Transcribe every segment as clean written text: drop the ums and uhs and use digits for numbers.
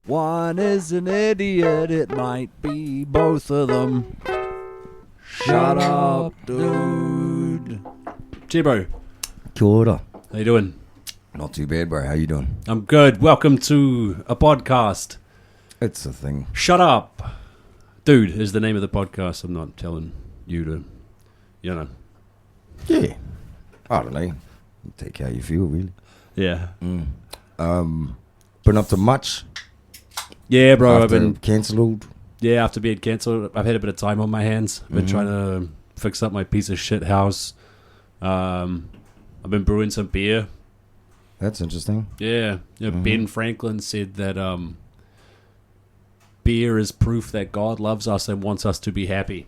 One is an idiot, it might be both of them. Shut up, dude. Cheer, bro. Kia ora. How you doing? Not too bad, bro. How you doing? I'm good. Welcome to a podcast. It's a thing. Shut up. Dude is the name of the podcast. I'm not telling you to, you know. Yeah. I don't know. You take how you feel, really. Yeah. Been up to much. Yeah, bro. After cancelled. Yeah, after being cancelled, I've had a bit of time on my hands. I've been trying to fix up my piece of shit house. I've been brewing some beer. That's interesting. Yeah. Ben Franklin said that beer is proof that God loves us and wants us to be happy.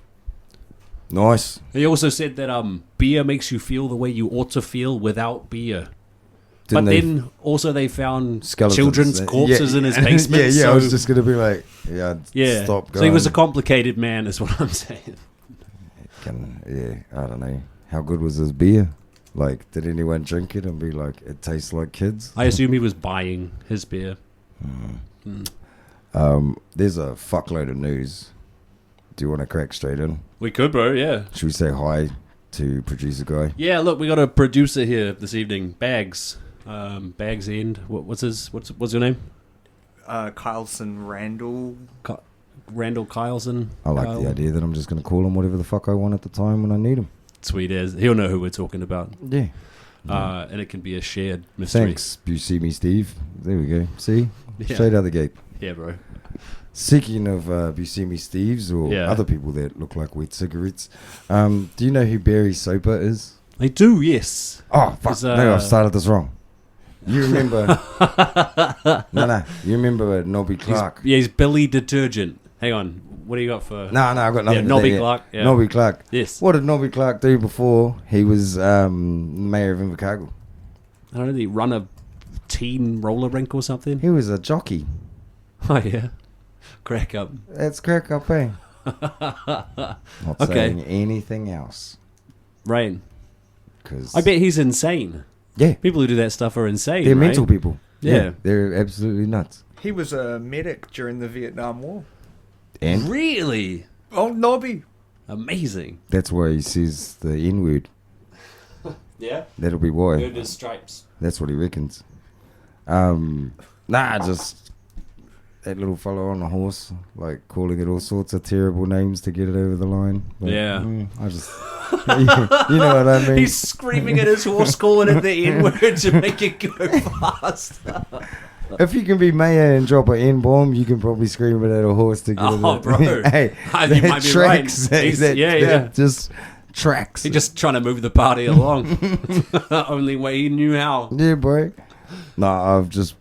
Nice. He also said that beer makes you feel the way you ought to feel without beer. Then also they found skeletons, children's corpses in his basement. yeah, so, I was just going to be like, stop going. So he was a complicated man, is what I'm saying. I don't know. How good was his beer? Like, did anyone drink it and be like, it tastes like kids? I assume he was buying his beer. There's a fuckload of news. Do you want to crack straight in? We could, bro, yeah. Should we say hi to producer guy? Yeah, look, we got a producer here this evening, Bags. Bags End. What's your name? Kyleson Randall. Randall Kyleson. I like the idea that I'm just going to call him whatever the fuck I want at the time when I need him. Sweet as. He'll know who we're talking about. Yeah. And it can be a shared mystery. Thanks, Buscemi Steve. There we go. See? Yeah. Straight out the gate. Yeah, bro. Speaking of Buscemi Steves or other people that look like wet cigarettes, do you know who Barry Soper is? I do, yes. Oh, fuck. No, I've started this wrong. You remember... No. You remember Nobby Clark? He's Billy Detergent. Hang on. What do you got for... No, I've got nothing. Yeah, Nobby Clark. Yeah. Nobby Clark. Yes. What did Nobby Clark do before he was mayor of Invercargill? I don't know, did he run a teen roller rink or something? He was a jockey. Oh, yeah. Crack up. That's crack up, eh? Not saying anything else. Right. Cause I bet he's insane. Yeah. People who do that stuff are insane, They're right? mental people. Yeah. They're absolutely nuts. He was a medic during the Vietnam War. And Really? Oh, Nobby. Amazing. that's why he says the N-word. Yeah? That'll be why. Earned his stripes. That's what he reckons. Just that little fellow on the horse, like calling it all sorts of terrible names to get it over the line. But, Yeah. I just, you know what I mean? He's screaming at his horse, calling it the N-word to make it go faster. If you can be mayor and drop an N-bomb, you can probably scream it at a horse to get it. Oh, bro. Hey, You might be tracks. right. That just tracks. He's just trying to move the party along. Only way he knew how. Yeah, boy. I've just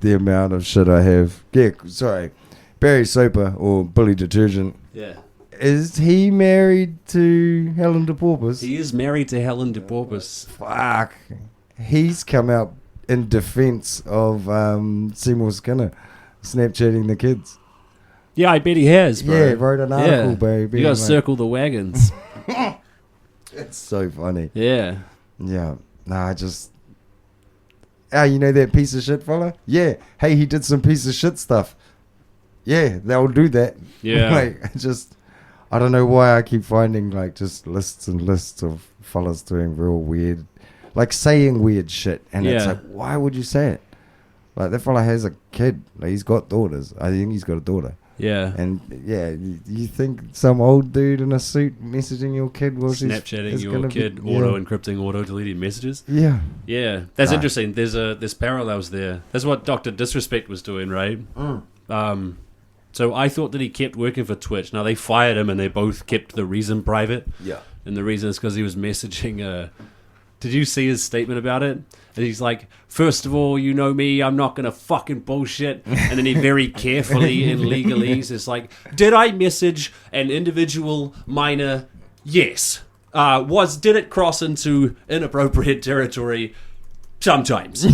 the amount of shit I have. Yeah, sorry. Barry Soper or Billy Detergent. Yeah. Is he married to Helen DePorpus? He is married to Helen DePorpus. Fuck. He's come out in defense of Seymour Skinner Snapchatting the kids. Yeah, I bet he has, bro. Yeah, wrote an article, baby. You gotta circle the wagons. It's so funny. Yeah. Yeah. You know that piece of shit fella? Yeah. Hey, he did some piece of shit stuff. Yeah, they'll do that. Yeah. I don't know why I keep finding just lists and lists of fellas doing real weird, saying weird shit. And it's like, why would you say it? Like, that fella has a kid. He's got daughters. I think he's got a daughter. Yeah. And you think some old dude in a suit messaging your kid while Snapchatting your kid, auto-encrypting, auto-deleting messages? Yeah. Yeah. That's interesting. There's parallels there. That's what Dr. Disrespect was doing, right? So I thought that he kept working for Twitch. Now, they fired him and they both kept the reason private. Yeah. And the reason is because he was messaging... Did you see his statement about it? And he's like, first of all, you know me, I'm not going to fucking bullshit. And then he very carefully in legalese is like, did I message an individual minor? Yes. Did it cross into inappropriate territory? Sometimes.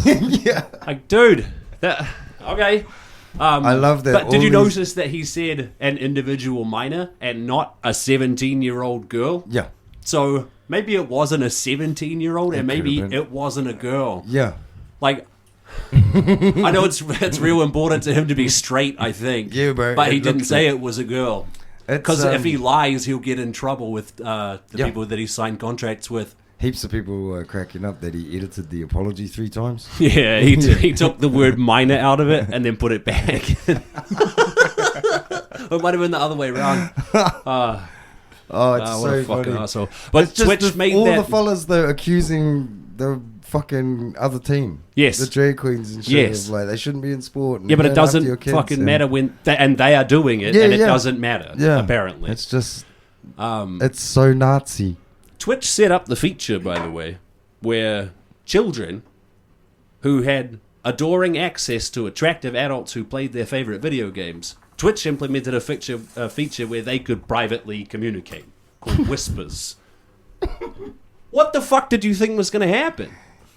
Yeah. Like, dude, okay. I love that. But did you notice that he said an individual minor and not a 17-year-old girl? Yeah. So maybe it wasn't a 17-year-old and maybe it wasn't a girl. Yeah. Like, I know it's real important to him to be straight, I think. Yeah, bro. But he It didn't looks say like- it was a girl. It's, Because if he lies, he'll get in trouble with the Yeah. people that he signed contracts with. heaps of people were cracking up that he edited the apology 3 times. Yeah, he took the word minor out of it and then put it back. It might have been the other way around. Oh, it's What so a fucking funny. asshole. But It's just Twitch made all that... the fellas though accusing the fucking other team. Yes. The drag queens and shit. Yes. Of, like they shouldn't be in sport. And Yeah, but it going after your doesn't kids fucking and- matter when... and they are doing it, Yeah, and it yeah. doesn't matter, Yeah, apparently. It's just Um, it's so Nazi. Twitch set up the feature, by the way, where children who had adoring access to attractive adults who played their favorite video games, Twitch implemented a feature where they could privately communicate, called Whispers. What the fuck did you think was going to happen?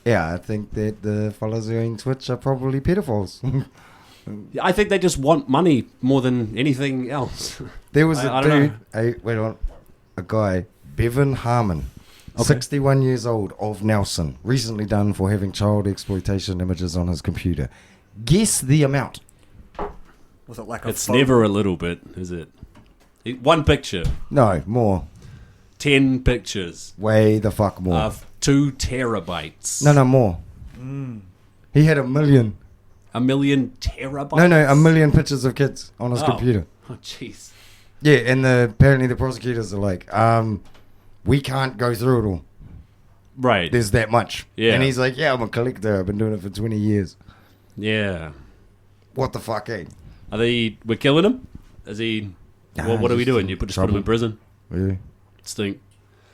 Yeah, I think that the fellas who own Twitch are probably pedophiles. I think they just want money more than anything else. There was I a don't dude, a guy, Bevan Harmon, Okay. 61 years old, of Nelson, recently done for having child exploitation images on his computer. Guess the amount. Was it like a It's phone? never a little bit, is it? One picture, No, more. 10 pictures, Way the fuck more. of 2 terabytes. No, more. He had 1 million. 1 million terabytes? No, 1 million pictures of kids on his computer. Oh, jeez. Yeah, and apparently the prosecutors are like, we can't go through it all. Right. There's that much. Yeah. And he's like, yeah, I'm a collector. I've been doing it for 20 years. Yeah. What the fuck, eh? We're killing him? Is he... Nah, what are we just doing? You just put him in prison? Really? Stink.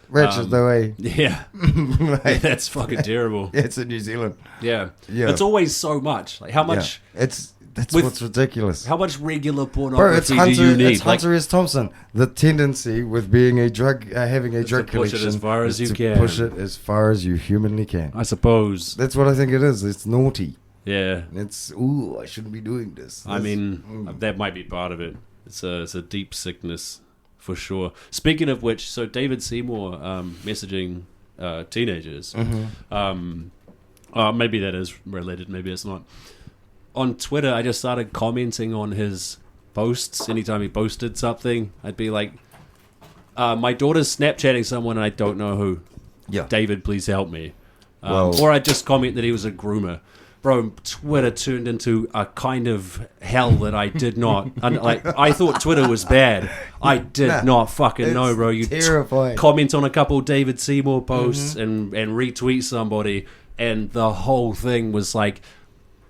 Wretched though, eh? Yeah. Like, That's fucking terrible. it's in New Zealand. Yeah. Yeah. It's always so much. Like, how much... Yeah. That's With- what's ridiculous. How much regular Bro, it's pornography do you need? It's Hunter S. Thompson. The tendency with being a drug, having a Is drug to push it collection as far as is you to can. push it as far as you humanly can. I suppose. That's what I think it is. It's naughty. Yeah. It's ooh, I shouldn't be doing this. I mean, that might be part of it. It's a deep sickness, for sure. Speaking of which, so David Seymour messaging teenagers. Maybe that is related, maybe it's not. On Twitter, I just started commenting on his posts. Anytime he posted something, I'd be like, my daughter's Snapchatting someone and I don't know who. Yeah. David, please help me. Well- Or I'd just comment that he was a groomer. Bro, Twitter turned into a kind of hell that I did not. I thought Twitter was bad. I did Nah, not fucking know, it's bro. You terrifying. comment on a couple David Seymour posts and retweet somebody, and the whole thing was like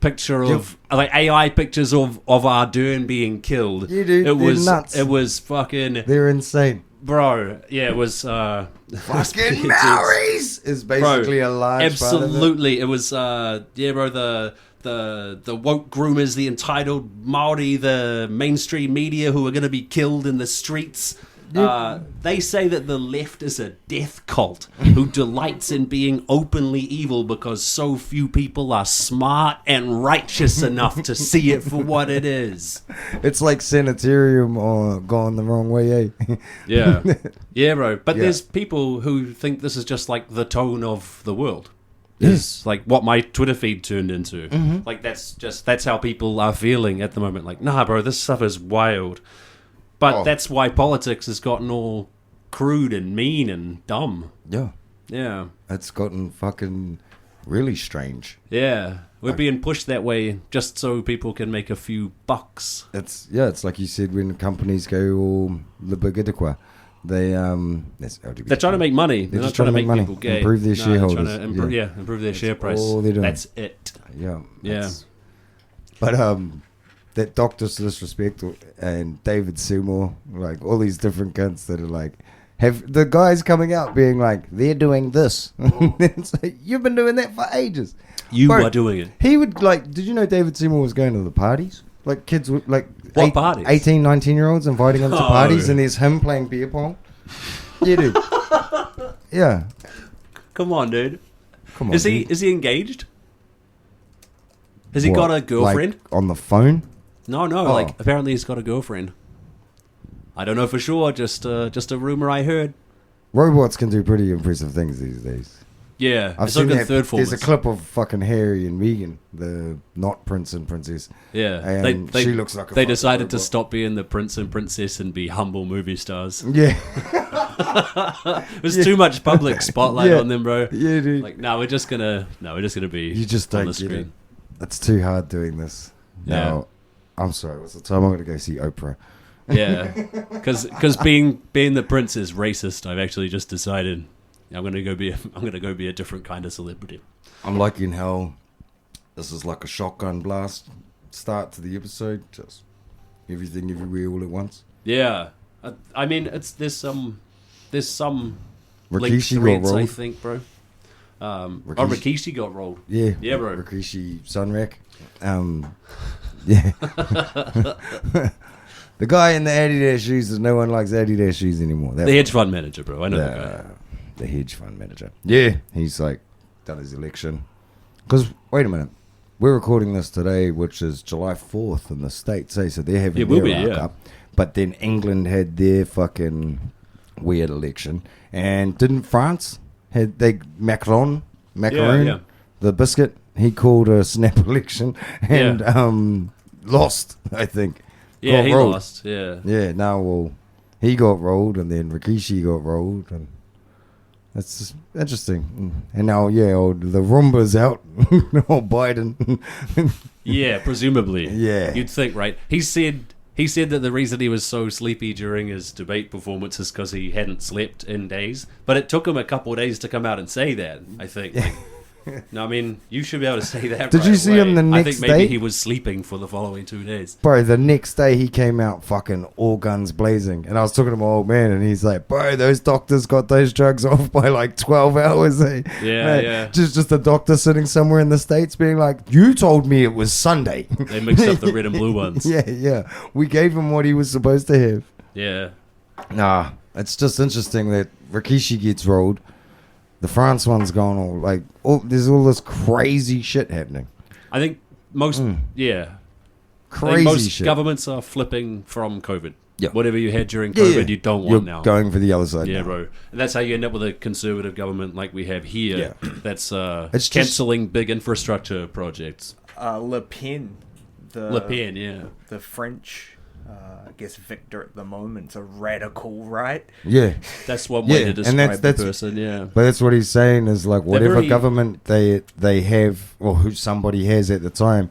picture of like AI pictures of Ardern being killed. Yeah, dude, it they're was nuts. It was fucking They're insane. bro. Yeah, it was Fucking Maoris is basically a large absolutely. It was bro. The woke groomers, the entitled Maori, the mainstream media who are going to be killed in the streets. They say that the left is a death cult who delights in being openly evil because so few people are smart and righteous enough to see it for what it is. It's like sanitarium or gone the wrong way, eh? Yeah, bro. But Yeah. there's people who think this is just like the tone of the world. Is like what my Twitter feed turned into. Like that's how people are feeling at the moment. Like, nah, bro, this stuff is wild. But that's why politics has gotten all crude and mean and dumb. Yeah. Yeah. It's gotten fucking really strange. Yeah. We're being pushed that way just so people can make a few bucks. It's like you said when companies go all libidinqua. That's LGBT. They're trying to make money. They're not trying to make money. people gay. Improve their No, they're trying shareholders. to improve their share price. all they're doing. That's it. Yeah. Yeah. that's- But that Dr. Disrespect and David Seymour, like all these different cunts that are like, have the guys coming out being like, they're doing this. It's like, you've been doing that for ages. You Bro, are doing it. He would like, did you know David Seymour was going to the parties? Like kids would like What parties? 18, 19-year-olds inviting him to Oh. parties and there's him playing beer pong. Yeah, dude. Yeah. Come on, dude. Come on. Is he dude. engaged? Has he What, got a girlfriend? Like, on the phone? No, Oh. like apparently he's got a girlfriend. I don't know for sure, just a rumor I heard. Robots can do pretty impressive things these days. Yeah, I've it's like seen in that. third form. There's a clip of fucking Harry and Meghan, the not prince and princess. Yeah, And she looks like a they fucking decided to robot. stop being the prince and princess and be humble movie stars. Yeah. There's too much public spotlight Yeah. on them, bro. Yeah, dude. Like, we're just gonna be. You just on don't the get screen. it. It's too hard doing this. Yeah. No, I'm sorry. What's the time I'm going to go see Oprah? Yeah, because being the prince is racist. I've actually just decided I'm gonna go be a different kind of celebrity. I'm liking how this is like a shotgun blast start to the episode. Just everything everywhere all at once. Yeah, I mean there's some linked Rikishi got threads, I rolled. think, bro. Rikishi- Rikishi got rolled. Yeah. Yeah, bro. Rikishi Sunrack. Yeah. The guy in the Adidas shoes is no one likes Adidas shoes anymore. The hedge fund manager, bro. I know that guy. The hedge fund manager. Yeah. He's like done his election. Because, wait a minute. We're recording this today, which is July 4th in the States, eh? So they're having It will their be, arc yeah. up. But then England had their fucking weird election. And didn't France? Macron, Yeah. the biscuit, he called a snap election and lost, I think. Yeah, Got he rolled. lost. Yeah. Yeah, now, well, he got rolled, and then Rikishi got rolled, and that's just interesting. And now, the Roomba's out, or Biden. Yeah, presumably. Yeah. You'd think, right? He said that the reason he was so sleepy during his debate performance is because he hadn't slept in days. But it took him a couple of days to come out and say that, I think. No, I mean, you should be able to say that. Did you see him the I next think maybe day? he was sleeping for the following 2 days. Bro, the next day he came out fucking all guns blazing. And I was talking to my old man, and he's like, bro, those doctors got those drugs off by like 12 hours. Eh? Yeah, Mate, yeah. Just a doctor sitting somewhere in the States being like, you told me it was Sunday. They mixed up the red and blue ones. Yeah. We gave him what he was supposed to have. Yeah. Nah, it's just interesting that Rikishi gets rolled. The France one's going all like, there's all this crazy shit happening. I think most, I think Crazy most shit. governments are flipping from COVID. Yeah. Whatever you had during COVID, you don't want You're now. going for the other side. Yeah, now. bro. And that's how you end up with a conservative government like we have here. Yeah. That's It's just- cancelling big infrastructure projects. Le Pen, Le Pen, yeah. the French, I guess Victor at the moment's a radical right. Yeah. That's one way Yeah, to and describe that's- the person, yeah. But that's what he's saying is like whatever very- government they have or who somebody has at the time,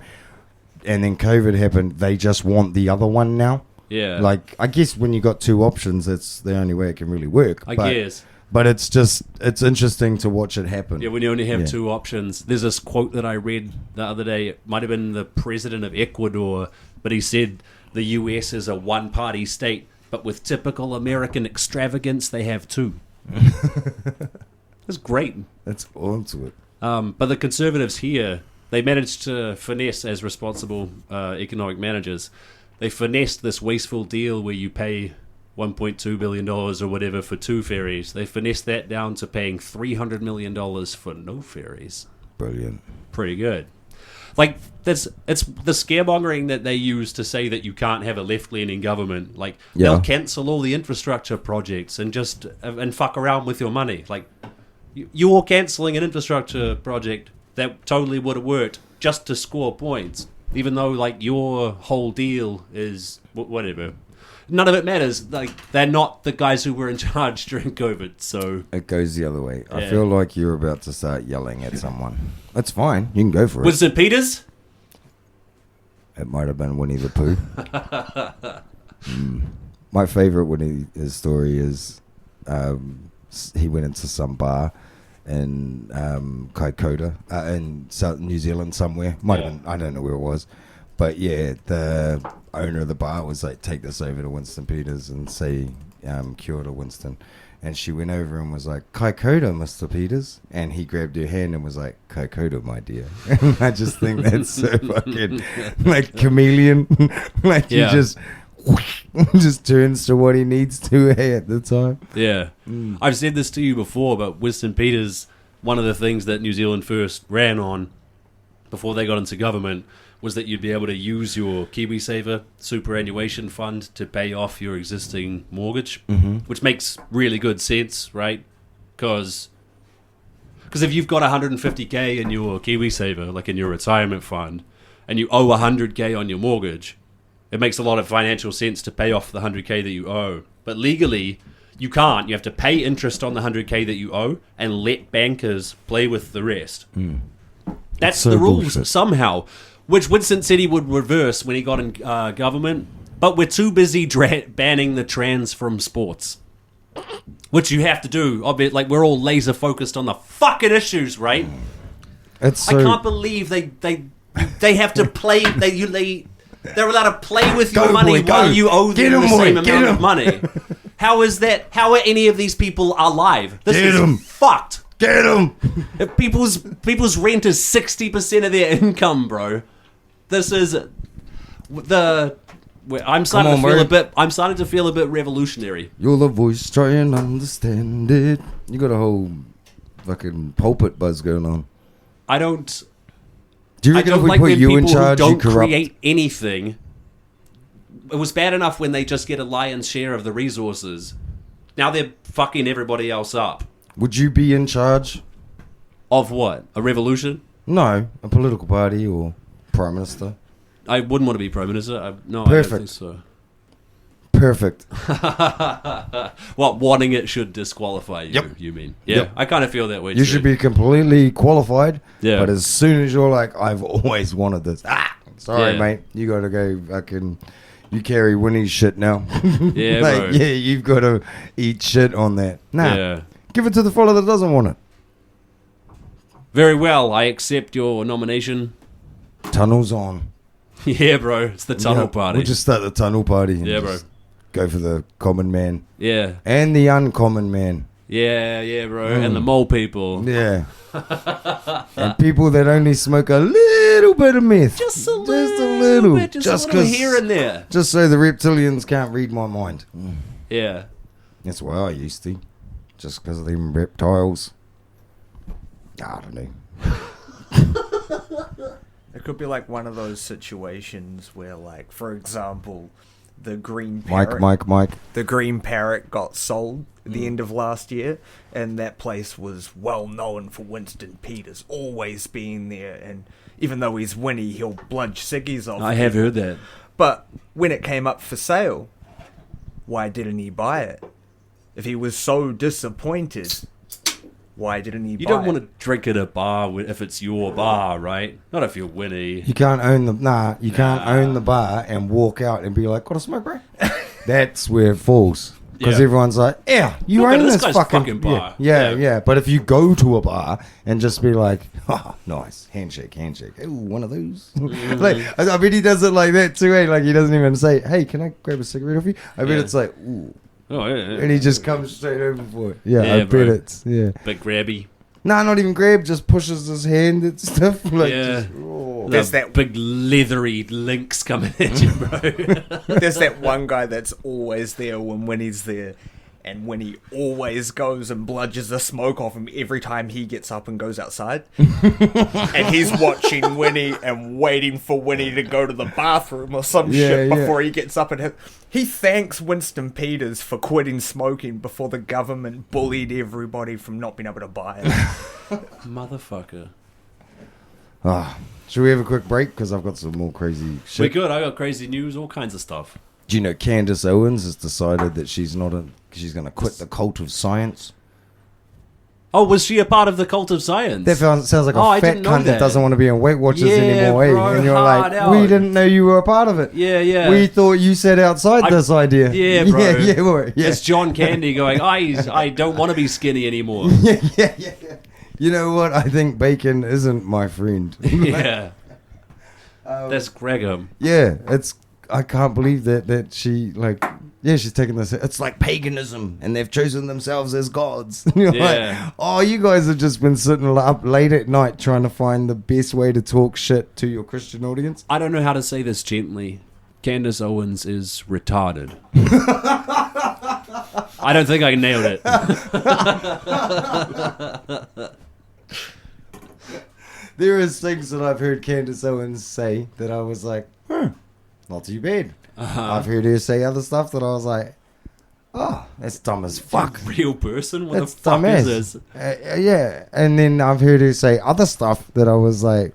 and then COVID happened, they just want the other one now. Yeah. Like I guess when you got two options, that's the only way it can really work. I but, guess. But it's interesting to watch it happen. Yeah, when you only have Yeah. two options. There's this quote that I read the other day. It might have been the president of Ecuador, but he said the US is a one-party state, but with typical American extravagance, they have two. That's great. That's onto it. But the Conservatives here, they managed to finesse as responsible economic managers. They finessed this wasteful deal where you pay $1.2 billion or whatever for two ferries. They finessed that down to paying $300 million for no ferries. Brilliant. Pretty good. Like, it's the scaremongering that they use to say that you can't have a left-leaning government. Like, Yeah. they'll cancel all the infrastructure projects and just and fuck around with your money. Like, you're cancelling an infrastructure project that totally would have worked just to score points, even though, like, your whole deal is whatever. None of it matters. Like, they're not the guys who were in charge during COVID, so... It goes the other way. I Yeah. feel like you're about to start yelling at someone. That's fine. You can go for it. Was it Peters? It might have been Winnie the Pooh. My favorite Winnie his story is he went into some bar in Kaikoura in South New Zealand somewhere. Might have been, I don't know where it was. But yeah, the owner of the bar was like, take this over to Winston Peters and say kia ora, Winston. And she went over and was like, Kaikoura, Mr. Peters. And he grabbed her hand and was like, Kaikoura, my dear. And I just think that's so fucking, like, chameleon. Like, Yeah. he just turns to what he needs to at the time. Yeah. I've said this to you before, but Winston Peters, one of the things that New Zealand First ran on before they got into government was that you'd be able to use your KiwiSaver superannuation fund to pay off your existing mortgage, which makes really good sense, right? Because Because if you've got 150k in your KiwiSaver, like in your retirement fund, and you owe 100k on your mortgage, it makes a lot of financial sense to pay off the 100k that you owe. But legally, you can't. You have to pay interest on the 100k that you owe and let bankers play with the rest. That's so the rules bullshit. somehow, which Winston said he would reverse when he got in government. But we're too busy banning the trans from sports, which you have to do. Like, we're all laser focused on the fucking issues, right? It's so, I can't believe they have to play. They're allowed to play with your money while you owe them the same amount of money. How is that? How are any of these people alive? This is fucked. Get them. If people's rent is 60% of their income, bro. This is I'm starting to feel a bit revolutionary. You're the voice, try and understand it. You got a whole fucking pulpit buzz going on. I don't. Do you reckon if we put you in charge, you you corrupt? Create anything. It was bad enough when they just get a lion's share of the resources. Now they're fucking everybody else up. Would you be in charge? Of what? A revolution? No, a political party or prime minister. I wouldn't want to be prime minister. I don't think so. Perfect. What, wanting it should disqualify you, Yep. you mean? Yeah, Yep. I kind of feel that way too. You should be completely qualified. Yeah. But as soon as you're like, I've always wanted this. Sorry, Yeah. mate. You got to go fucking... You carry Winnie's shit now. Yeah, like, bro. yeah, you've got to eat shit on that. Nah. Yeah. Give it to the fella that doesn't want it. Very well, I accept your nomination. Tunnels on. Yeah, bro. It's the tunnel Yeah, party. We'll just start the tunnel party. And Yeah, bro. just go for the common man. Yeah. And the uncommon man. Yeah, bro. And the mole people. Yeah. And people that only smoke a little bit of meth. Just a little bit. Just a little 'cause- here and there. Just so the reptilians can't read my mind. Yeah. That's why I used to. Just because of them reptiles. I don't know. It could be like one of those situations where, like, for example, the green parrot, Mike. the green parrot got sold at the end of last year, and that place was well known for Winston Peters always being there. And even though he's Winnie, he'll bludge ciggies off. I have heard that. But when it came up for sale, why didn't he buy it? If he was so disappointed, why didn't he buy it? You don't want to drink at a bar if it's your bar, right? Not if you're Winnie. You can't own the... you can't own the bar and walk out and be like, got a smoke, bro? That's where it falls. Because Yeah. everyone's like, yeah, you Look at own this this guy's fucking bar. Yeah. But if you go to a bar and just be like, oh, nice, handshake. Ooh, one of those. Like, I mean, he does it like that too, eh? Like, he doesn't even say, hey, can I grab a cigarette off you? I bet Yeah. it's like, ooh. Oh, yeah. And he just comes straight over for it. Yeah, Yeah, I bet bro. it's, yeah. Bit grabby. Nah, not even grab, just pushes his hand and stuff. Like, Yeah. just, oh. There's The that- big leathery links coming at you, bro. There's that one guy that's always there when Winnie's there, and Winnie always goes and bludges the smoke off him every time he gets up and goes outside. And he's watching Winnie and waiting for Winnie to go to the bathroom or some shit before he gets up and he thanks Winston Peters for quitting smoking before the government bullied everybody from not being able to buy it. Motherfucker. Should we have a quick break? Because I've got some more crazy shit. We're good. I got crazy news, all kinds of stuff. Do you know Candace Owens has decided that she's going to quit the cult of science? Oh, was she a part of the cult of science? That sounds like a I fat didn't know cunt that that. doesn't want to be in Weight Watchers Yeah, anymore, eh? bro, And you're hard like, out. we didn't know you were a part of it. Yeah. We thought you said outside this idea. Yeah, bro. Yeah. It's John Candy going, I don't want to be skinny anymore. Yeah. You know what? I think bacon isn't my friend. Yeah. That's Gregum. Yeah, I can't believe that she, like, yeah, she's taking this. It's like paganism, and they've chosen themselves as gods. You're Yeah. like, oh, you guys have just been sitting up late at night trying to find the best way to talk shit to your Christian audience. I don't know how to say this gently. Candace Owens is retarded. I don't think I nailed it. There is things that I've heard Candace Owens say that I was like, not too bad. I've heard her say other stuff that I was like, oh, that's dumb as fuck. Real person? What That's the fuck dumbass. is this? Yeah, and then I've heard her say other stuff that I was like,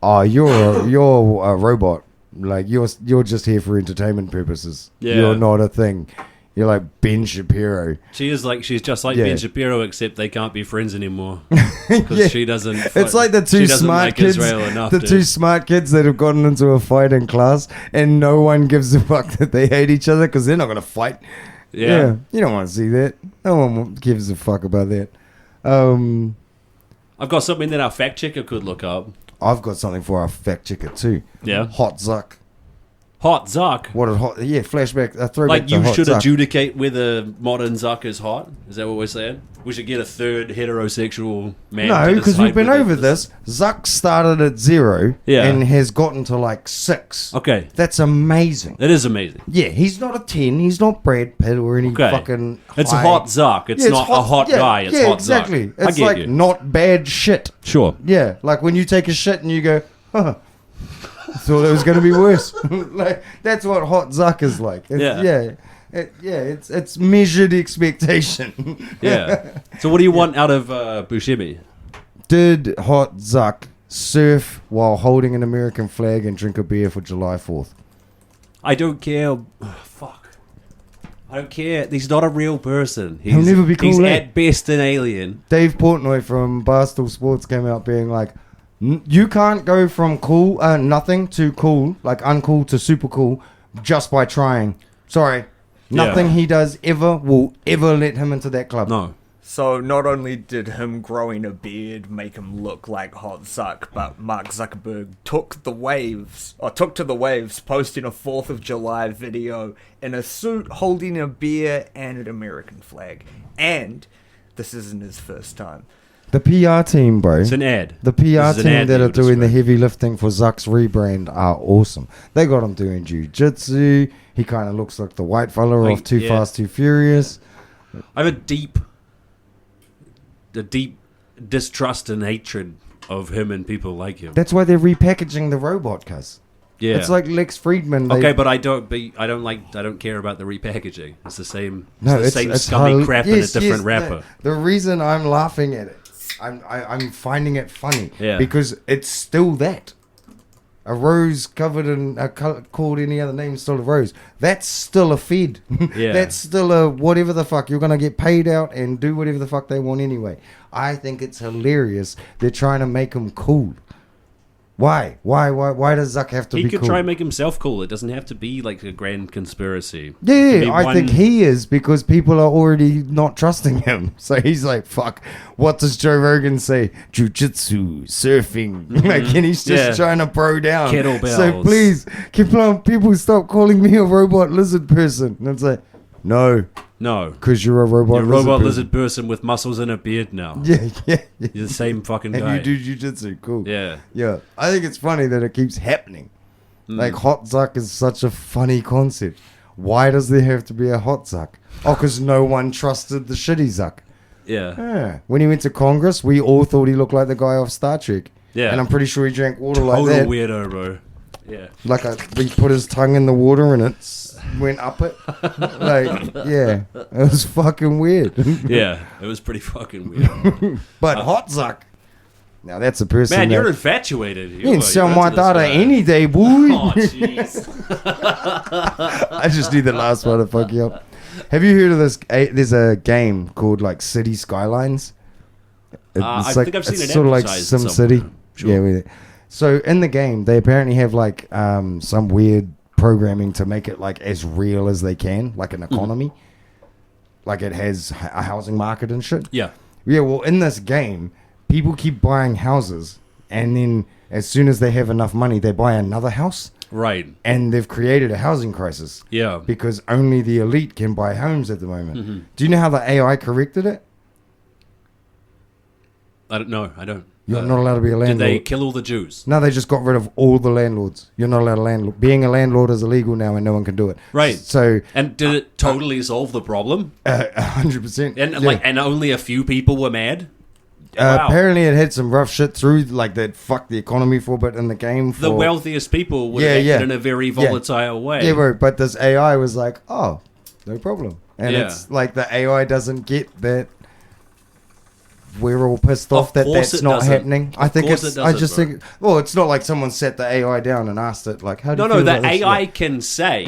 oh, you're a robot. Like you're just here for entertainment purposes. Yeah. You're not a thing. You're like Ben Shapiro. She's just like Yeah. Ben Shapiro, except they can't be friends anymore because Yeah. she doesn't. It's like the two she doesn't smart like kids, Israel enough, the dude. two smart kids that have gotten into a fight in class, and no one gives a fuck that they hate each other because they're not gonna fight. Yeah. You don't want to see that. No one gives a fuck about that. I've got something that our fact checker could look up. I've got something for our fact checker too. Yeah. Hot Zuck. Hot Zuck. What a hot? Yeah, flashback. A throwback Like to you Hot should Zuck. adjudicate whether modern Zuck is hot. Is that what we're saying? We should get a third heterosexual man. No, to because decide we've been whether over this. Zuck started at 0 Yeah. and has gotten to like 6. Okay, That's amazing. it is amazing. Yeah, he's not a 10. He's not Brad Pitt or any Okay, fucking. it's high- a hot Zuck. It's Yeah, not a hot yeah, guy. It's yeah, hot exactly. Zuck. It's I get like you. not bad shit. Sure. Yeah, like when you take a shit and you go, huh, thought it was going to be worse. Like that's what hot Zuck is like. It's, Yeah. It's measured expectation. Yeah. So what do you want out of Buscemi? Did hot Zuck surf while holding an American flag and drink a beer for July 4th? I don't care. Fuck. I don't care. He's not a real person. He's, He'll never be cool, He's eh? at best an alien. Dave Portnoy from Barstool Sports came out being like, you can't go from cool, nothing to cool, like uncool to super cool, just by trying. Sorry. Nothing Yeah. he does ever will ever let him into that club. No. So not only did him growing a beard make him look like Hot Zuck, but Mark Zuckerberg took to the waves, posting a 4th of July video in a suit holding a beer and an American flag. And this isn't his first time. The PR team, bro. It's an ad. The PR This is an team ad that you are doing the described. heavy lifting for Zuck's rebrand are awesome. They got him doing jiu-jitsu. He kind of looks like the white fella Like, off Too yeah. Fast, Too Furious. I have a deep distrust and hatred of him and people like him. That's why they're repackaging the robot, cuz. Yeah. It's like Lex Friedman. They, Okay, but I don't care about the repackaging. It's the same. No, it's the same it's scummy hol- crap yes, in a different yes, rapper. The reason I'm laughing at it, I'm finding it funny. Yeah. Because it's still that. A rose covered in called any other name, still a rose. That's still a fed. Yeah. That's still a whatever the fuck. You're gonna get paid out and do whatever the fuck they want anyway. I think it's hilarious. They're trying to make him cool. Why? Why does Zuck have to He be could cool? try and make himself cool. It doesn't have to be like a grand conspiracy. Yeah, It could be I one- think he is because people are already not trusting him. So he's like, fuck, what does Joe Rogan say? Jiu-jitsu, surfing. Like, and he's just Yeah. trying to bro down. Kettlebells. So please, people stop calling me a robot lizard person. And it's like, no, No. because you're a robot You're a lizard robot person. lizard person with muscles and a beard now. Yeah. You're the same fucking And guy. you do jiu-jitsu, cool. Yeah. Yeah, I think it's funny that it keeps happening. Mm. Like, hot Zuck is such a funny concept. Why does there have to be a hot Zuck? Oh, because no one trusted the shitty Zuck. Yeah. Yeah. When he went to Congress, we all thought he looked like the guy off Star Trek. Yeah. And I'm pretty sure he drank water Total like that. weirdo, bro. Yeah. Like he put his tongue in the water and it went up it. Like, yeah. It was fucking weird. Yeah. It was pretty fucking weird. But hot Zuck. Now that's a person Man, that... you're infatuated. You can sell you're my into this daughter guy. any day, boy. Oh, jeez. I just need the last one to fuck you up. Have you heard of this? There's a game called like City Skylines. I think I've seen it's it sort of like advertised Sim City. somewhere. Sure. Yeah. So in the game, they apparently have like some weird programming to make it like as real as they can, like an economy. Like it has a housing market and shit. Yeah. Yeah, well, in this game, people keep buying houses, and then as soon as they have enough money, they buy another house, Right. and they've created a housing crisis Yeah. because only the elite can buy homes at the moment. Do you know how the AI corrected it? I don't know. I don't. You're not allowed to be a Did landlord. they kill all the Jews? No, they just got rid of all the landlords. You're not allowed to landlord. Being a landlord is illegal now, and no one can do it. Right. So, And did it totally solve the problem? 100%. And yeah. and only a few people were mad? Wow. Apparently, it had some rough shit through, like that fucked the economy for a bit in the game. For, The wealthiest people would Yeah, have acted yeah. in a very volatile way. Yeah, bro, but this AI was like, oh, no problem. And Yeah. it's like the AI doesn't get that we're all pissed off that course that's it not doesn't. happening. I Of think course it's, it I doesn't, just bro. think, well, it's not like someone sat the AI down and asked it, like, how do you No, feel the about this? AI Yeah. can say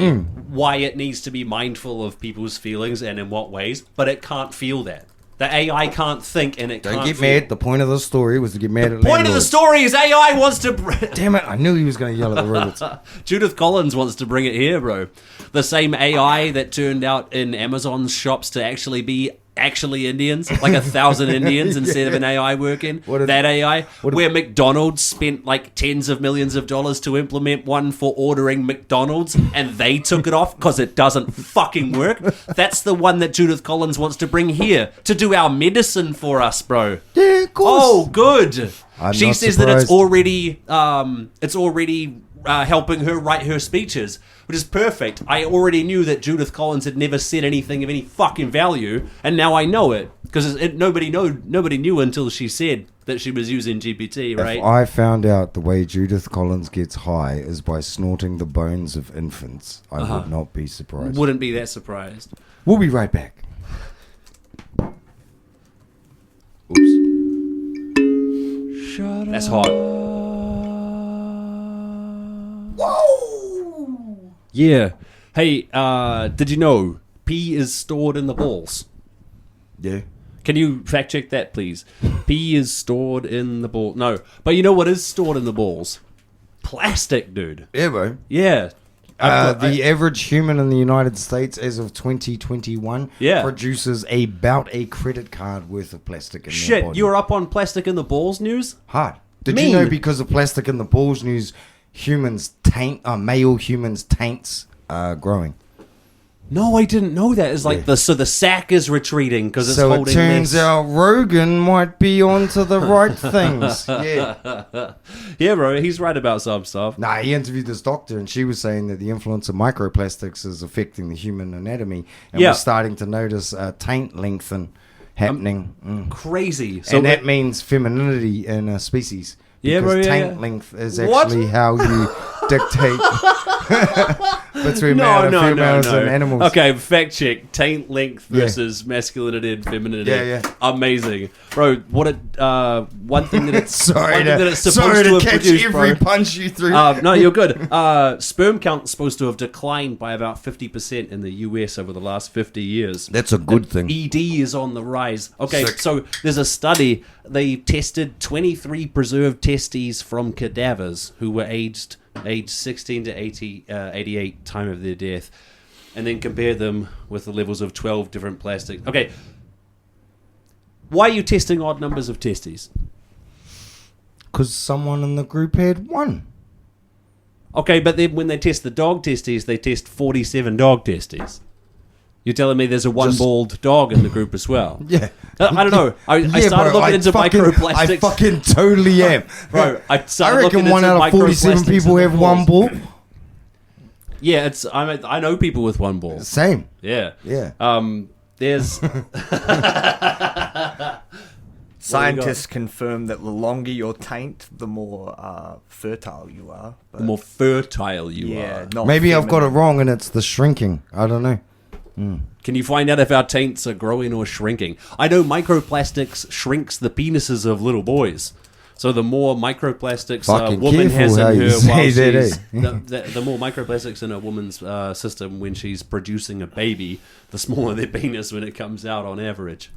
why it needs to be mindful of people's feelings and in what ways, but it can't feel that. The AI can't think and it Don't can't get feel. mad. The point of the story was to get mad at Point of the landlords. story is AI wants to... Damn it, I knew he was going to yell at the robots. Judith Collins wants to bring it here, bro. The same AI that turned out in Amazon's shops to actually be Indians, like 1,000 Indians instead of an AI working. That AI, where McDonald's spent like tens of millions of dollars to implement one for ordering McDonald's, and they took it off because it doesn't fucking work. That's the one that Judith Collins wants to bring here to do our medicine for us, bro. Yeah, of course. Oh, good. I'm She not says that it's surprised. already helping her write her speeches, which is perfect. I already knew that Judith Collins had never said anything of any fucking value, and now I know it because nobody knew until she said that she was using GPT, right? If I found out the way Judith Collins gets high is by snorting the bones of infants, I would not be surprised. Wouldn't be that surprised. We'll be right back. Oops. That's hot. Whoa! Yeah. Hey, did you know pee is stored in the balls? Yeah. Can you fact check that, please? Pee is stored in the ball. No, but you know what is stored in the balls? Plastic, dude. Yeah, bro. Yeah. The average human in the United States as of 2021 produces about a credit card worth of plastic in their Shit, body. you're up on plastic in the balls news? Hard. Did Mean. you know because of plastic in the balls news, male humans' taints are growing? No, I didn't know that. It's like the sack is retreating because it's So it holding turns this. out Rogan might be onto the right things. Yeah. Yeah, bro, he's right about some stuff. Nah, he interviewed this doctor and she was saying that the influence of microplastics is affecting the human anatomy. And we're starting to notice taint lengthen happening. Crazy. So And that means femininity in a species. Yeah, Because bro, yeah, taint yeah. length is What? actually how you dictate between male and females and animals. Okay, fact check. Taint length versus masculinity and femininity. Yeah. Amazing. Bro, one thing that it's Sorry that to, it's supposed to have catch produced, every bro. punch you threw. No, you're good. Sperm count is supposed to have declined by about 50% in the US over the last 50 years. That's a good thing. ED is on the rise. Okay, Sick. so there's a study. They tested 23 preserved testes from cadavers who were aged 16 to 88 time of their death, and then compared them with the levels of 12 different plastics. Okay, why are you testing odd numbers of testes? Because someone in the group had one. Okay, but then when they test the dog testes, they test 47 dog testes. You're telling me there's a one-balled dog in the group as well? Yeah. I don't know. I started looking into microplastics. I fucking totally am. Bro, I started I reckon looking one into out of 47 microplastics people in the have one balls. ball. Yeah, I know people with one ball. Same. Yeah. Yeah. There's Scientists confirm that the longer your taint, the more fertile you are. But the more fertile you yeah, are. not Maybe I've got it feminine. wrong and it's the shrinking. I don't know. Can you find out if our taints are growing or shrinking? I know microplastics shrinks the penises of little boys. So the more microplastics a Fucking woman has careful in how you her say while that, she's... eh? The more microplastics in a woman's system when she's producing a baby, the smaller their penis when it comes out on average.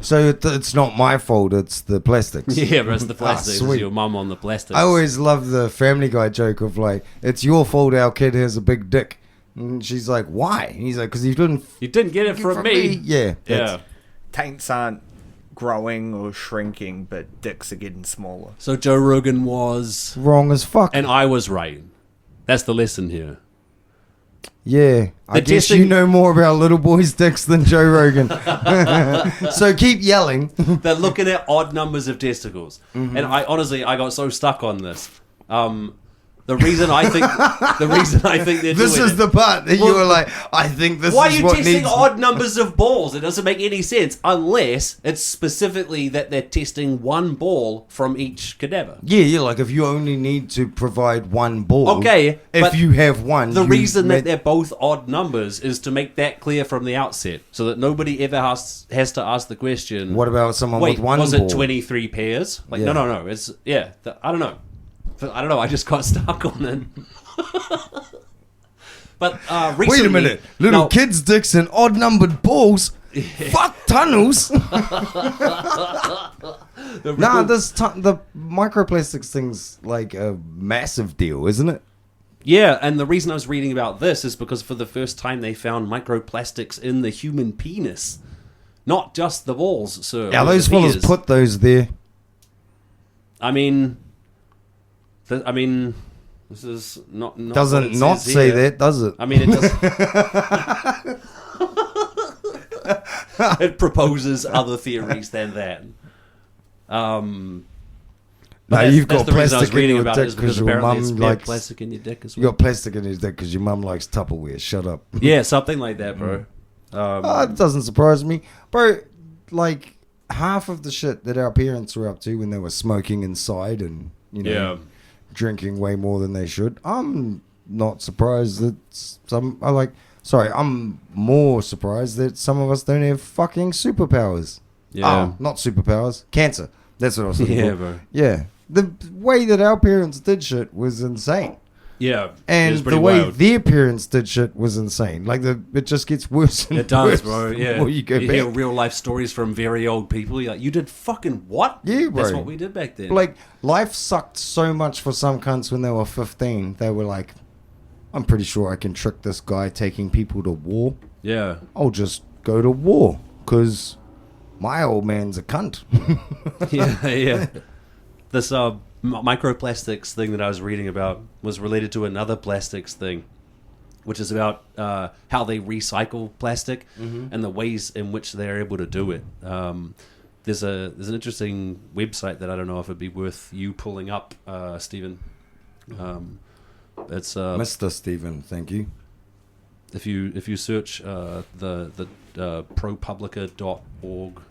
So it's not my fault, it's the plastics. Yeah, but it's the plastics. sweet. It's your mum on the plastics. I always love the Family Guy joke of like, it's your fault our kid has a big dick. And she's like, why? And he's like, because you didn't get it from me. Yeah. Yeah. Taints aren't growing or shrinking, but dicks are getting smaller. So Joe Rogan was... Wrong as fuck. And I was right. That's the lesson here. Yeah, I guess you know more about little boys' dicks than Joe Rogan. So keep yelling. They're looking at odd numbers of testicles. And I honestly got so stuck on this. The reason I think they're This doing is it. the part that you were like, I think this Why are is you what testing needs... odd numbers of balls? It doesn't make any sense unless it's specifically that they're testing one ball from each cadaver. Yeah, like if you only need to provide one ball. Okay, If but you have one, The you reason that met- they're both odd numbers is to make that clear from the outset, so that nobody ever has to ask the question. What about someone Wait, with one was ball? it 23 pairs? Like, Yeah. no. It's I don't know. I don't know. I just got stuck on it. But recently, Wait a minute. Little now- kids' dicks and odd-numbered balls? Fuck tunnels! the Nah, real- the microplastics thing's like a massive deal, isn't it? Yeah, and the reason I was reading about this is because for the first time they found microplastics in the human penis. Not just the balls, sir. Yeah, or those the fellas penis. put those there. I mean, this is not what Doesn't it not says say here. that, does it? I mean, it does. It proposes other theories than that. No, That's- you've that's got the reason I was plastic in reading your about dick it is because because your apparently mum it's likes... plastic in your dick as You well. got plastic in his dick because your mum likes Tupperware. Shut up. Yeah, something like that, bro. It doesn't surprise me. Bro, like, half of the shit that our parents were up to when they were smoking inside and, you know, Yeah. drinking way more than they should, I'm not surprised that I'm more surprised that some of us don't have fucking superpowers. Yeah. Oh, not superpowers. Cancer. That's what I was looking Yeah, for. bro. Yeah. The way that our parents did shit was insane. Yeah, And it was the pretty way wild. their parents did shit was insane. Like, it just gets worse and It does, worse bro. the Yeah, more you go hear back. real life stories from very old people. You're like, you did fucking what? Yeah, bro. That's what we did back then. Like, life sucked so much for some cunts when they were 15. They were like, I'm pretty sure I can trick this guy taking people to war. yeah, I'll just go to war, because my old man's a cunt. yeah. This microplastics thing that I was reading about was related to another plastics thing, which is about how they recycle plastic and the ways in which they're able to do it. There's an interesting website that I don't know if it'd be worth you pulling up, Stephen. It's Mr. Stephen, thank you. if you search the propublica.org,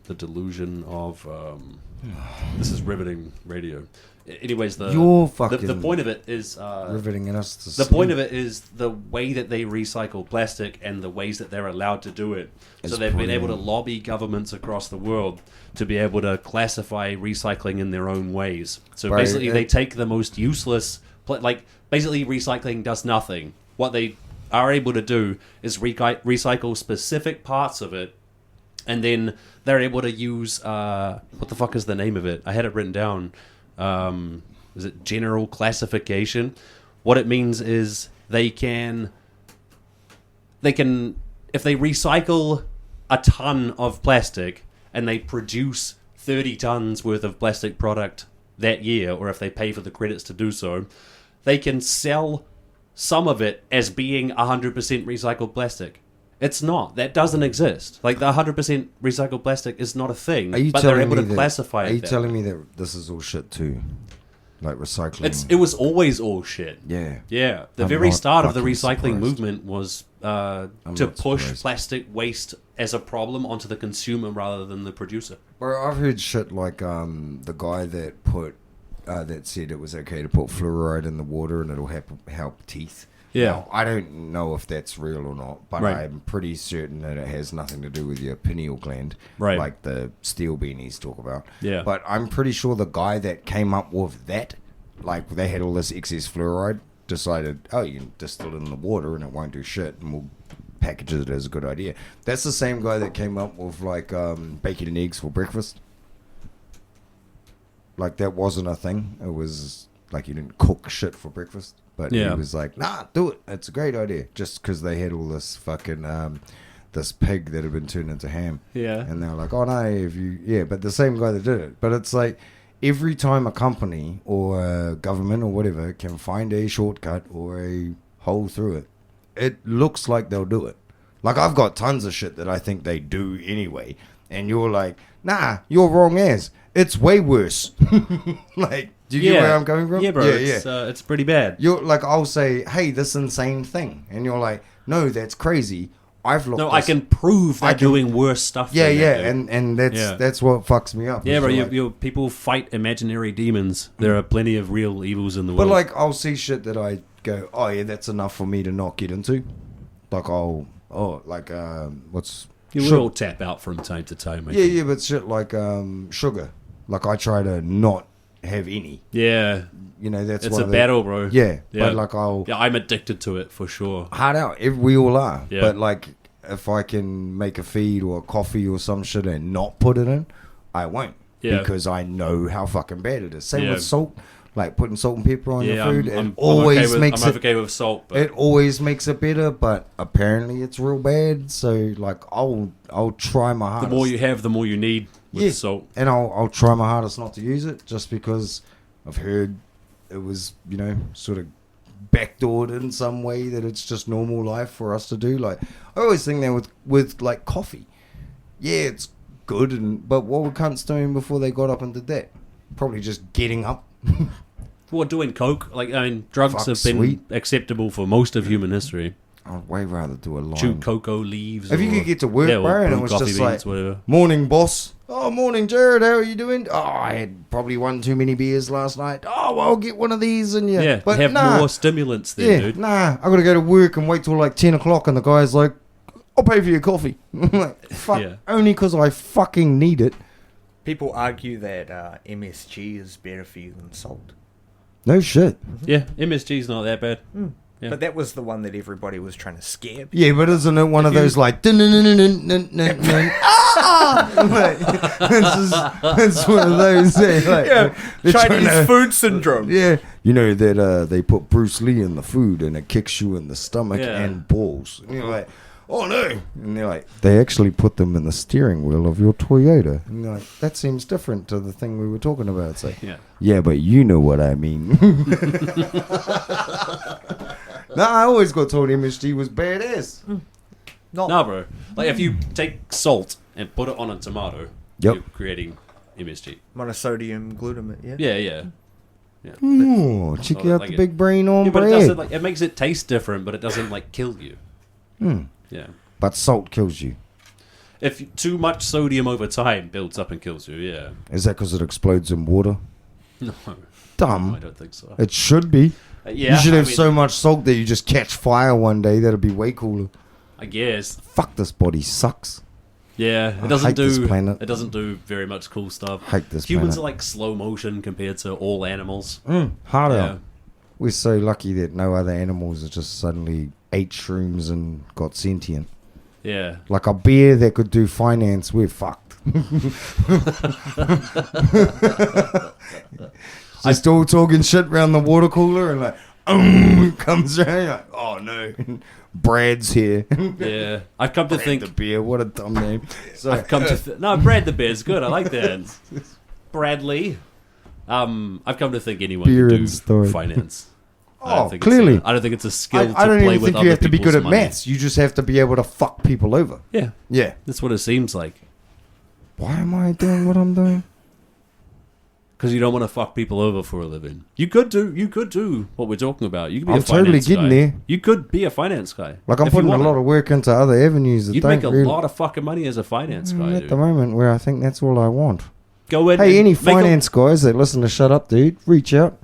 the delusion of this is riveting radio. Anyways, You're the fucking point of it is riveting in us to the point of it is the way that they recycle plastic and the ways that they're allowed to do it. It's So they've been able to brilliant. lobby governments across the world to be able to classify recycling in their own ways. So Right, basically, they it- take the most useless, like basically recycling does nothing. What they are able to do is recycle specific parts of it, and then they're able to use what the fuck is the name of it? I had it written down. Is it general classification? What it means is they can if they recycle a ton of plastic and they produce 30 tons worth of plastic product that year, or if they pay for the credits to do so, they can sell some of it as being 100% recycled plastic. It's not. That doesn't exist. Like, the 100% recycled plastic is not a thing, Are you but they're telling able me to that- classify it. Are you that telling way. me that this is all shit too? Like recycling? It was always all shit. Yeah. Yeah, the I'm very not start of the fucking recycling surprised. movement was to not push surprised. plastic waste as a problem onto the consumer rather than the producer. Bro, I've heard shit like the guy that put that said it was okay to put fluoride in the water and it'll help teeth. Yeah. Now, I don't know if that's real or not, but Right. I'm pretty certain that it has nothing to do with your pineal gland, Right. like the steel beanies talk about. Yeah. But I'm pretty sure the guy that came up with that, like they had all this excess fluoride, decided, oh, you can distill it in the water and it won't do shit, and we'll package it as a good idea. That's the same guy that came up with like bacon and eggs for breakfast. Like that wasn't a thing. It was like you didn't cook shit for breakfast. But Yeah. he was like, nah, do it. It's a great idea. Just because they had all this fucking, this pig that had been turned into ham. Yeah. And they were like, oh no, but the same guy that did it. But it's like, every time a company or a government or whatever can find a shortcut or a hole through it, it looks like they'll do it. Like, I've got tons of shit that I think they do anyway. And you're like, nah, you're wrong as. It's way worse. Like, Do you get where I'm coming from? Yeah, bro. It's pretty bad. You're like, I'll say, hey, this insane thing. And you're like, no, that's crazy. I've looked. No, I can prove they're doing worse stuff. Yeah, than yeah, that, and that's what fucks me up. Yeah, bro. Like, people fight imaginary demons. There are plenty of real evils in the but world. like, I'll see shit that I go, oh yeah, that's enough for me to not get into. Like what's you will tap out from time to time. I yeah, think. yeah, but shit like sugar. Like I try to not have any. Yeah, You know, that's it's one a of the, battle, bro. Yeah, Yeah. but like I'm addicted to it for sure. hard out. We all are. Yeah. But like, if I can make a feed or a coffee or some shit and not put it in, I won't. Yeah. Because I know how fucking bad it is. Same Yeah. with salt. Like putting salt and pepper on your Yeah, food, I'm always makes I'm it. okay with salt, but It always makes it better, but apparently it's real bad. So like, I'll try my the hardest. more you have, the more you need with salt. and I'll try my hardest not to use it, just because I've heard it was, you know, sort of backdoored in some way that it's just normal life for us to do. Like, I always think that with like coffee, yeah, it's good, but what were cunts doing before they got up and did that? Probably just getting up. Well, doing coke, like I mean, drugs Fuck, have been sweet. acceptable for most of human history. I'd way rather do a line. Chew cocoa leaves. If you or- could get to work, yeah, or bro, and it brew was coffee just beans, like, whatever. morning, boss. Oh, morning, Jared. How are you doing? Oh, I had probably one too many beers last night. Oh, well, I'll get one of these and Yeah, but have nah, more stimulants then, dude. Nah, I gotta go to work and wait till like 10 o'clock, and the guy's like, I'll pay for your coffee. I'm like, fuck, Yeah. only because I fucking need it. People argue that MSG is better for you than salt. No shit. Yeah, MSG's not that bad. Yeah. But that was the one that everybody was trying to scare people. Yeah, but isn't it one of those like, it's one of those, like, Yeah, they're trying Chinese to- food syndrome. Yeah, you know that they put Bruce Lee in the food and it kicks you in the stomach Yeah. and balls. And you're like, oh no! And they're like, they actually put them in the steering wheel of your Toyota. And you're like, that seems different to the thing we were talking about. It's like, yeah, but you know what I mean. Nah, I always got told MSG was badass. No, bro. Like if you take salt and put it on a tomato, Yep. you're creating MSG. Monosodium glutamate, yeah? Yeah. Ooh, check Oh, out like the it. big brain on Yeah, but it bread. doesn't like it makes it taste different, but it doesn't like kill you. Yeah. But salt kills you. If too much sodium over time builds up and kills you, yeah. Is that because it explodes in water? No, Dumb. I don't think so. It should be. Yeah, You should I have mean, so much salt that you just catch fire one day. That'd be way cooler. I guess. Fuck, this body sucks. Yeah, I it doesn't hate this do. planet. It doesn't do very much cool stuff. Hate this Humans planet. are like slow motion compared to all animals. Hard Yeah. out. We're so lucky that no other animals have just suddenly ate shrooms and got sentient. Yeah. Like a bear that could do finance, we're fucked. Just all talking shit around the water cooler and like, comes around, like, oh no, Brad's here. Yeah. I've come to Brad think. the bear, what a dumb name. So, I've come to no, Brad the Bear's good. I like that. Bradley. I've come to think anyone Beer can and do story. finance. Oh, clearly. I don't think it's a skill I to don't play even with think you other have to be good people's at money. maths. You just have to be able to fuck people over. Yeah. Yeah. That's what it seems like. Why am I doing what I'm doing? Because you don't want to fuck people over for a living. You could do what we're talking about. You could be I'm a finance totally getting guy. there. You could be a finance guy. Like, I'm if you putting a wanted. lot of work into other avenues that You'd don't make a really... lot of fucking money as a finance guy, at dude. the moment where I think that's all I want. Go in. Hey, and any make a- finance guys that listen to Shut Up, dude, reach out.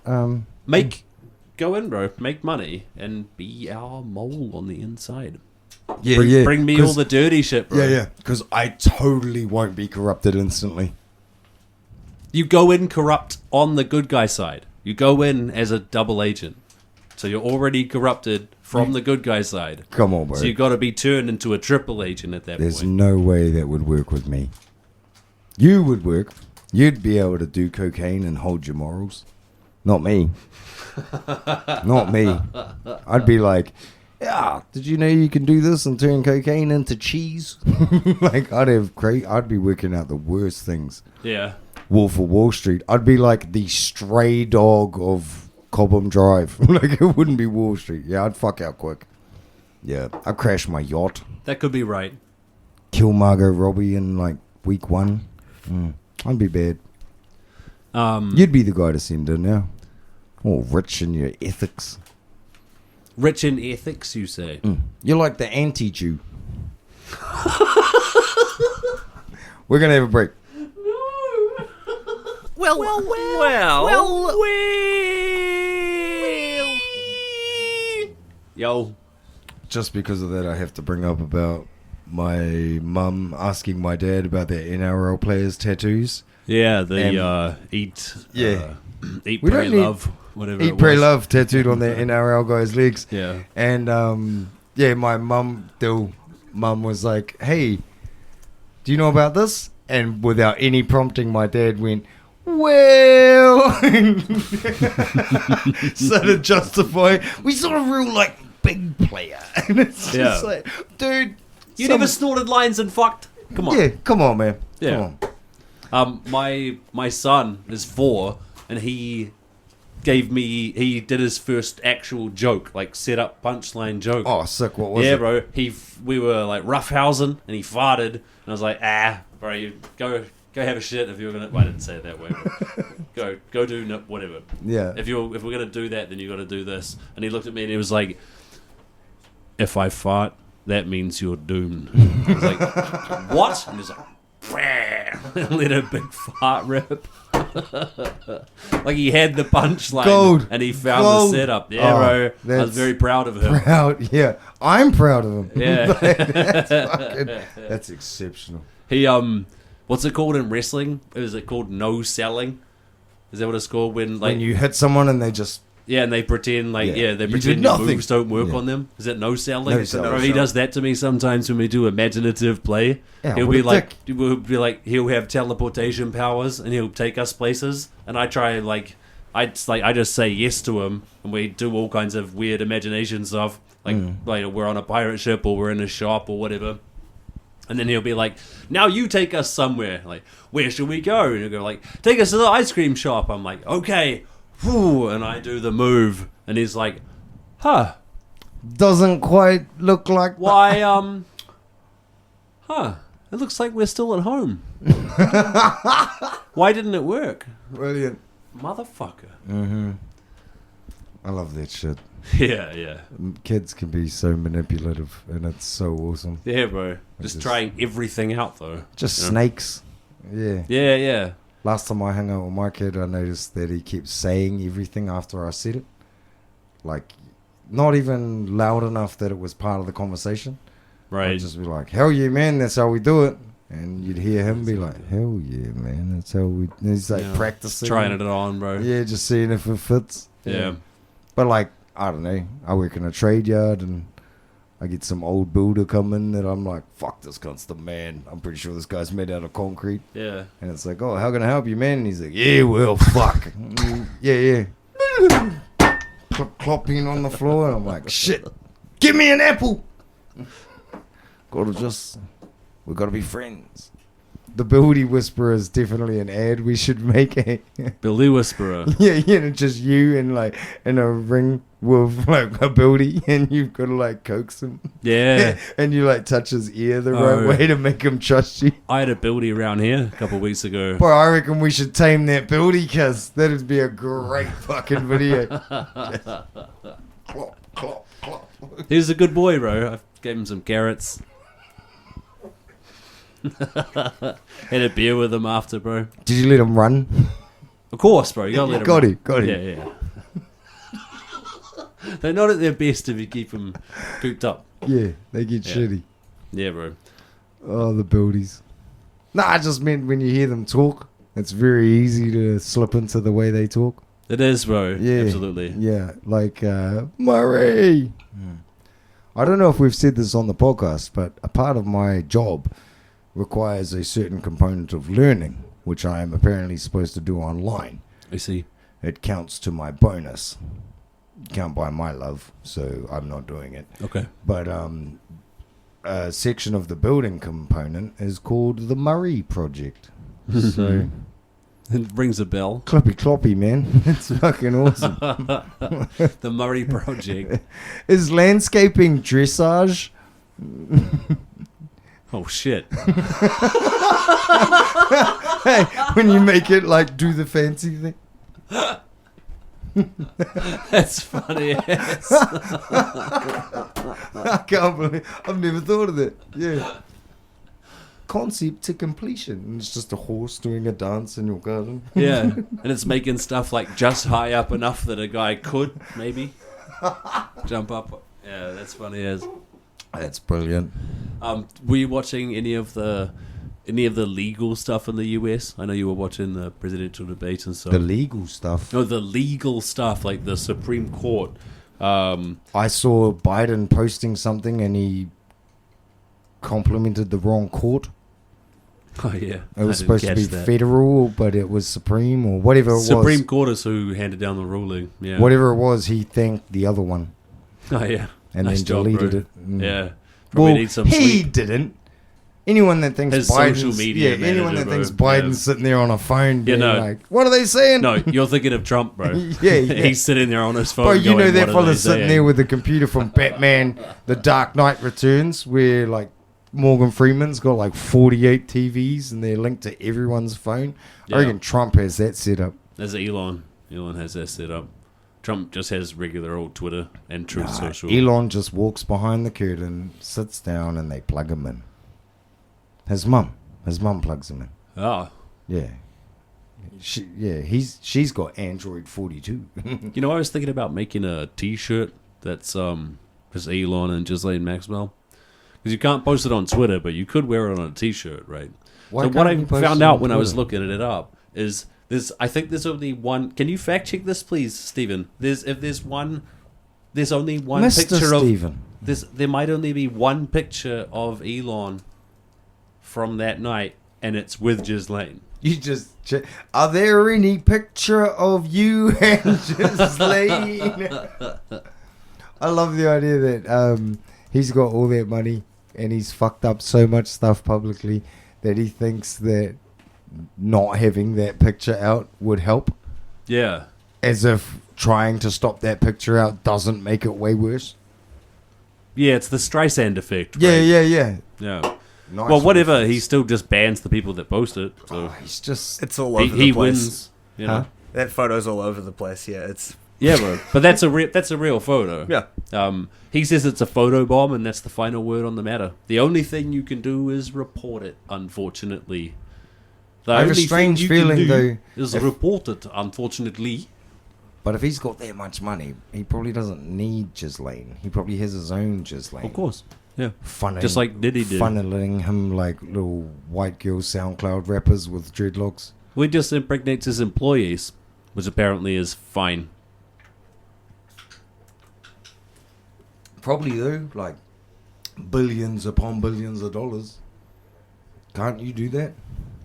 Go in, bro. Make money and be our mole on the inside. Yeah, Bring me all the dirty shit, bro. Yeah. Because I totally won't be corrupted instantly. You go in corrupt on the good guy side. You go in as a double agent. So you're already corrupted from the good guy side. Come on, bro. So you got to be turned into a triple agent at that There's point. no way that would work with me. You would work. You'd be able to do cocaine and hold your morals. Not me. Not me. I'd be like, yeah, did you know you can do this and turn cocaine into cheese? Like, I'd be working out the worst things. Yeah. Wolf of Wall Street. I'd be like the stray dog of Cobham Drive. Like, it wouldn't be Wall Street. Yeah, I'd fuck out quick. Yeah, I'd crash my yacht. That could be right. Kill Margot Robbie in like week 1. I'd be bad. You'd be the guy to send in now. All rich in your ethics. Rich in ethics, you say? You're like the anti-Jew. We're going to have a break. Well. Yo. Just because of that, I have to bring up about my mum asking my dad about their NRL players' tattoos. Yeah, the eat, eat, We pray, don't need- love, whatever. Eat, it pray, was. love tattooed on their NRL guys' legs. Yeah. And my mum was like, "Hey, do you know about this?" And without any prompting, my dad went, "Well," so to justify, we saw a real like big player, and it's just like, dude, You never snorted lines and fucked. Come on. Yeah, come on, man. Yeah. Come on. My son is 4, and he did his first actual joke, like set up punchline joke. Oh, sick. What was it? Yeah, bro. We were like roughhousing, and he farted, and I was like, bro, you go have a shit if you're gonna. Well, I didn't say it that way. But go do whatever. Yeah. If we're gonna do that, then you got to do this. And he looked at me and he was like, "If I fart, that means you're doomed." I was like, "What?" And he's like, let a big fart rip. Like he had the punchline. Gold. And he found Gold. the setup. Yeah, bro. I that's was very proud of him. Proud, yeah. I'm proud of him. Yeah. That's exceptional. He what's it called in wrestling? Is it called no selling? Is that what it's called when When you hit someone and they just and they pretend like Yeah. they You pretend do your nothing. moves don't work Yeah. on them? Is it no selling? No selling. Bro, he does that to me sometimes when we do imaginative play. Yeah, he'll what be a like dick. he'll have teleportation powers and he'll take us places and I try and I just say yes to him and we do all kinds of weird imagination stuff like we're on a pirate ship or we're in a shop or whatever. And then he'll be like, "Now you take us somewhere. Like, where should we go?" And he'll go like, "Take us to the ice cream shop." I'm like, "Okay." Whew, and I do the move. And he's like, "Huh. doesn't quite look like Why, it looks like we're still at home. Why didn't it work? Brilliant. Motherfucker." I love that shit. Yeah. Kids can be so manipulative, and it's so awesome. Yeah, bro. Just trying everything out, though. Just You know? snakes. Yeah. Yeah. Last time I hung out with my kid, I noticed that he kept saying everything after I said it. Like, not even loud enough that it was part of the conversation. Right. I'd just be like, "Hell yeah, man, that's how we do it." And you'd hear him be like, "Hell yeah, man, that's how we..." And he's like practicing. Trying it on, bro. Yeah, just seeing if it fits. Yeah. But like, I don't know, I work in a trade yard and I get some old builder come in that I'm like, "Fuck, this cunt's the man. I'm pretty sure this guy's made out of concrete." Yeah. And it's like, "Oh, how can I help you, man?" And he's like, "Yeah, well, fuck." Yeah. Clopping on the floor. And I'm like, "Shit, give me an apple." We gotta be friends. The Buildy Whisperer is definitely an ad we should make. Billy Whisperer. Yeah, just you in a ring with like a buildie, and you've got to like coax him. Yeah. And you like touch his ear the Oh. right way to make him trust you. I had a buildie around here a couple of weeks ago. Boy, I reckon we should tame that buildie, cuz that'd be a great fucking video. Clop, clop, clop. He was a good boy, bro. I gave him some carrots. Had a beer with him after, bro. Did you let him run? Of course, bro. You gotta let him Got run. it, got it. Yeah. They're not at their best if you keep them cooped up. Yeah, they get Yeah. shitty. Yeah, bro. Oh, the buildies. No, I just meant when you hear them talk, it's very easy to slip into the way they talk. It is, bro. Yeah, Absolutely. Yeah, like Murray. I don't know if we've said this on the podcast, but a part of my job requires a certain component of learning, which I am apparently supposed to do online. I see. It counts to my bonus. Can't buy my love, so I'm not doing it. Okay. But a section of the building component is called the Murray Project. So It rings a bell. Clippy cloppy, man. It's fucking awesome. The Murray Project. Is landscaping dressage? Oh, shit. Hey, when you make it like do the fancy thing. That's funny. I can't believe I've never thought of that. Yeah. Concept to completion. And it's just a horse doing a dance in your garden. Yeah, and it's making stuff like just high up enough that a guy could maybe jump up. Yeah, that's funny as. That's brilliant. Were you watching any of the legal stuff in the US? I know you were watching the presidential debate and stuff. The legal stuff. No, the legal stuff, like the Supreme Court. I saw Biden posting something and he complimented the wrong court. Oh yeah, It was supposed to be federal, but it was Supreme or whatever it was. Supreme Court is who handed down the ruling. Yeah, whatever it was, he thanked the other one. Oh yeah, and nice then job, deleted bro. it. Yeah, probably need some he sleep. didn't. Anyone that thinks His Biden's, social media yeah, anyone manager, that thinks bro. Biden's sitting there on a phone being no. like, what are they saying? No, you're thinking of Trump, bro. Yeah. He's sitting there on his phone. Bro, you going, know that "What are fella's they sitting saying?" there with the computer from Batman, The Dark Knight Returns, where like Morgan Freeman's got like 48 TVs and they're linked to everyone's phone. Yeah. I reckon Trump has that set up. There's Elon. Elon has that set up. Trump just has regular old Twitter and Truth Social. Elon just walks behind the curtain, sits down, and they plug him in. His mum plugs him in. Oh. Yeah. She's got Android 42. You know, I was thinking about making a T-shirt that's just Elon and Ghislaine Maxwell. Because you can't post it on Twitter, but you could wear it on a T-shirt, right? So what I found out when I was looking it up is I think there's only one. Can you fact check this, please, Stephen? There's only one Mr. picture Stephen. There might only be one picture of Elon from that night, and it's with Ghislaine. You just are there any picture of you and Ghislaine? I love the idea that he's got all that money and he's fucked up so much stuff publicly that he thinks that not having that picture out would help. Yeah. As if trying to stop that picture out doesn't make it way worse. Yeah, it's the Streisand effect. Right? Yeah. Yeah. Nice well, whatever. reference. He still just bans the people that post it. So He's just... It's all over he the place. wins. You know? Huh? That photo's all over the place. Yeah, it's Yeah, bro. But that's a real photo. yeah. He says it's a photo bomb, and that's the final word on the matter. The only thing you can do is report it. Unfortunately, I have a strange feeling though. Is report it. Unfortunately, But if he's got that much money, he probably doesn't need Ghislaine. He probably has his own Ghislaine. of course. Yeah. Funneling, Just like Diddy did. funneling him like little white girl SoundCloud rappers with dreadlocks. We just impregnates his employees, which apparently is fine. Probably though, like billions upon billions of dollars. Can't you do that?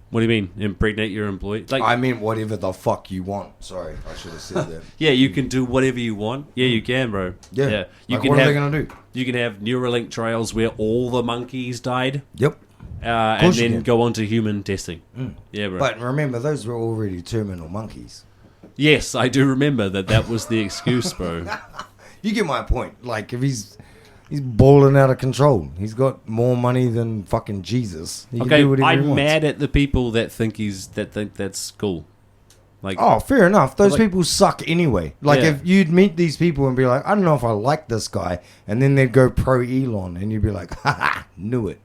What do you mean? Impregnate your employee? Like, I mean, whatever the fuck you want. Sorry, I should have said that. yeah, you can do whatever you want. Yeah, you can, bro. Yeah. You Like, can what are have, they gonna do? You can have Neuralink trials where all the monkeys died, Yep. and course you then can. go on to human testing. Mm. Yeah, bro. But remember, those were already terminal monkeys. Yes, I do remember that was the excuse, bro. You get my point. Like, if he's balling out of control. He's got more money than fucking Jesus. He can Okay, do whatever he I'm wants. mad at the people that think that's cool. Like, Oh, fair enough. Those Like- people suck anyway. Like, Yeah. if you'd meet these people and be like, I don't know if I like this guy, and then they'd go pro Elon, and you'd be like, haha, knew it.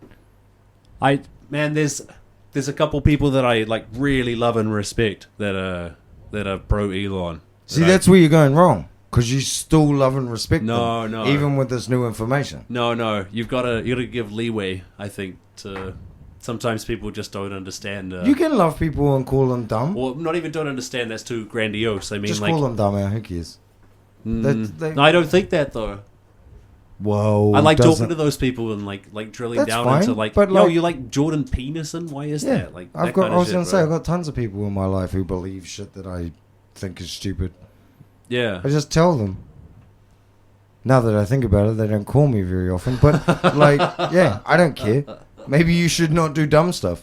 there's a couple people that I like really love and respect that are pro Elon. See, that's where you're going wrong. Because you still love and respect No, them. no. Even with this new information. No, you've got to give leeway. I think to sometimes people just don't understand. You can love people and call them dumb. Or not even don't understand. That's too grandiose. I mean, Just like, call them dumb, who cares? They- no, I don't think that though. Whoa. I like doesn't- talking to those people and like drilling That's down fine, into like, but, yo, like- you like Jordan Peterson? Why is Yeah, that? Like, I've that got. kind I of was shit, going to bro. say, I've got tons of people in my life who believe shit that I think is stupid. Yeah. I just tell them. Now that I think about it, they don't call me very often. But, like, yeah, I don't care. Maybe you should not do dumb stuff.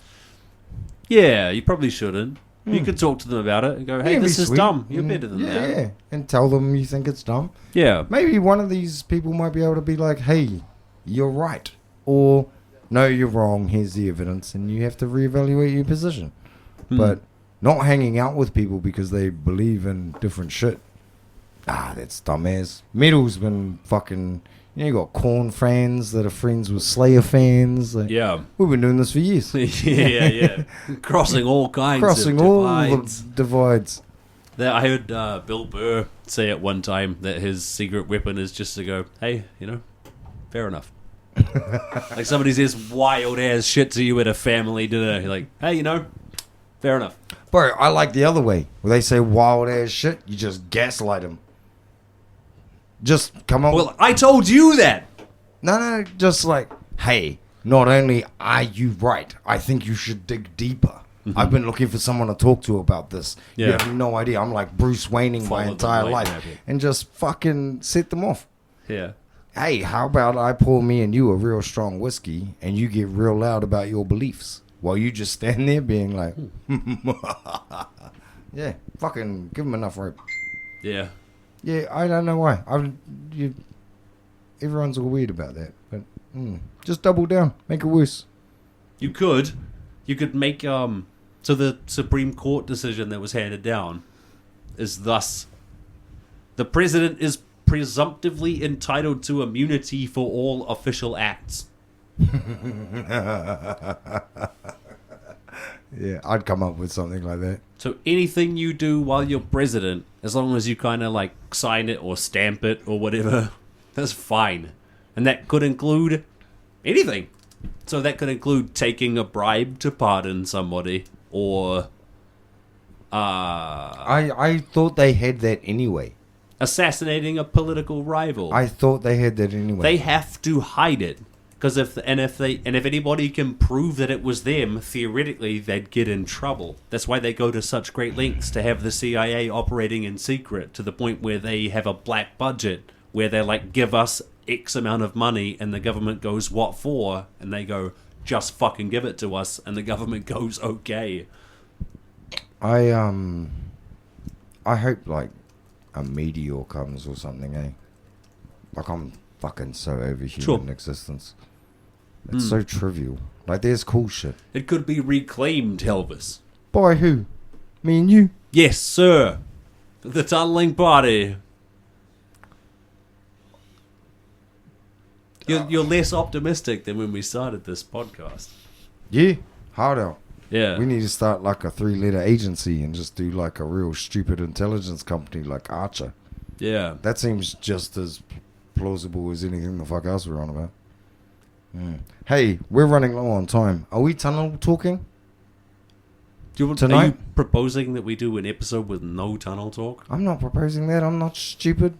Yeah, you probably shouldn't. You could talk to them about it and go, hey, Yeah, this be is sweet. dumb. You're Mm, better than yeah, that. Yeah, and tell them you think it's dumb. Yeah. Maybe one of these people might be able to be like, hey, you're right. Or no, you're wrong, here's the evidence, and you have to reevaluate your position. But not hanging out with people because they believe in different shit. That's dumbass. Metal's been fucking... You got Korn fans that are friends with Slayer fans. Like, Yeah. We've been doing this for years. yeah. Crossing all kinds Crossing of all divides. the divides. I heard Bill Burr say at one time that his secret weapon is just to go, hey, fair enough. Like somebody says wild ass shit to you at a family dinner. You're like, hey, fair enough. Bro, I like the other way. Where they say wild ass shit, you just gaslight them. Just come on. Well, I told you that. No, just like, hey, not only are you right, I think you should dig deeper. Mm-hmm. I've been looking for someone to talk to about this. Yeah. You have no idea. I'm like Bruce Wayning my entire life. And just fucking set them off. Yeah. Hey, how about I pour me and you a real strong whiskey and you get real loud about your beliefs while you just stand there being like, yeah, fucking give them enough rope. Yeah. Yeah, I don't know why. Everyone's all weird about that, but just double down, make it worse. You could make so the Supreme Court decision that was handed down is thus: the president is presumptively entitled to immunity for all official acts. Yeah, I'd come up with something like that. So anything you do while you're president, as long as you kind of like sign it or stamp it or whatever, that's fine. And that could include anything. So that could include taking a bribe to pardon somebody, or I thought they had that anyway. Assassinating a political rival. I thought they had that anyway. They have to hide it, because if anybody can prove that it was them, theoretically they'd get in trouble. That's why they go to such great lengths to have the CIA operating in secret, to the point where they have a black budget where they're like, give us X amount of money, and the government goes, what for? And they go, just fucking give it to us, and the government goes, okay. I hope like a meteor comes or something, eh? Like, I'm fucking so over human existence. It's so trivial. Like, there's cool shit. It could be reclaimed, Elvis. By who? Me and you? Yes, sir. The tunneling party. You're less optimistic than when we started this podcast. Yeah, hard out. Yeah. We need to start like a 3-letter agency and just do like a real stupid intelligence company like Archer. Yeah. That seems just as plausible as anything the fuck else we're on about. Hey, we're running low on time. Are we tunnel talking? Tonight? Are you proposing that we do an episode with no tunnel talk? I'm not proposing that. I'm not stupid.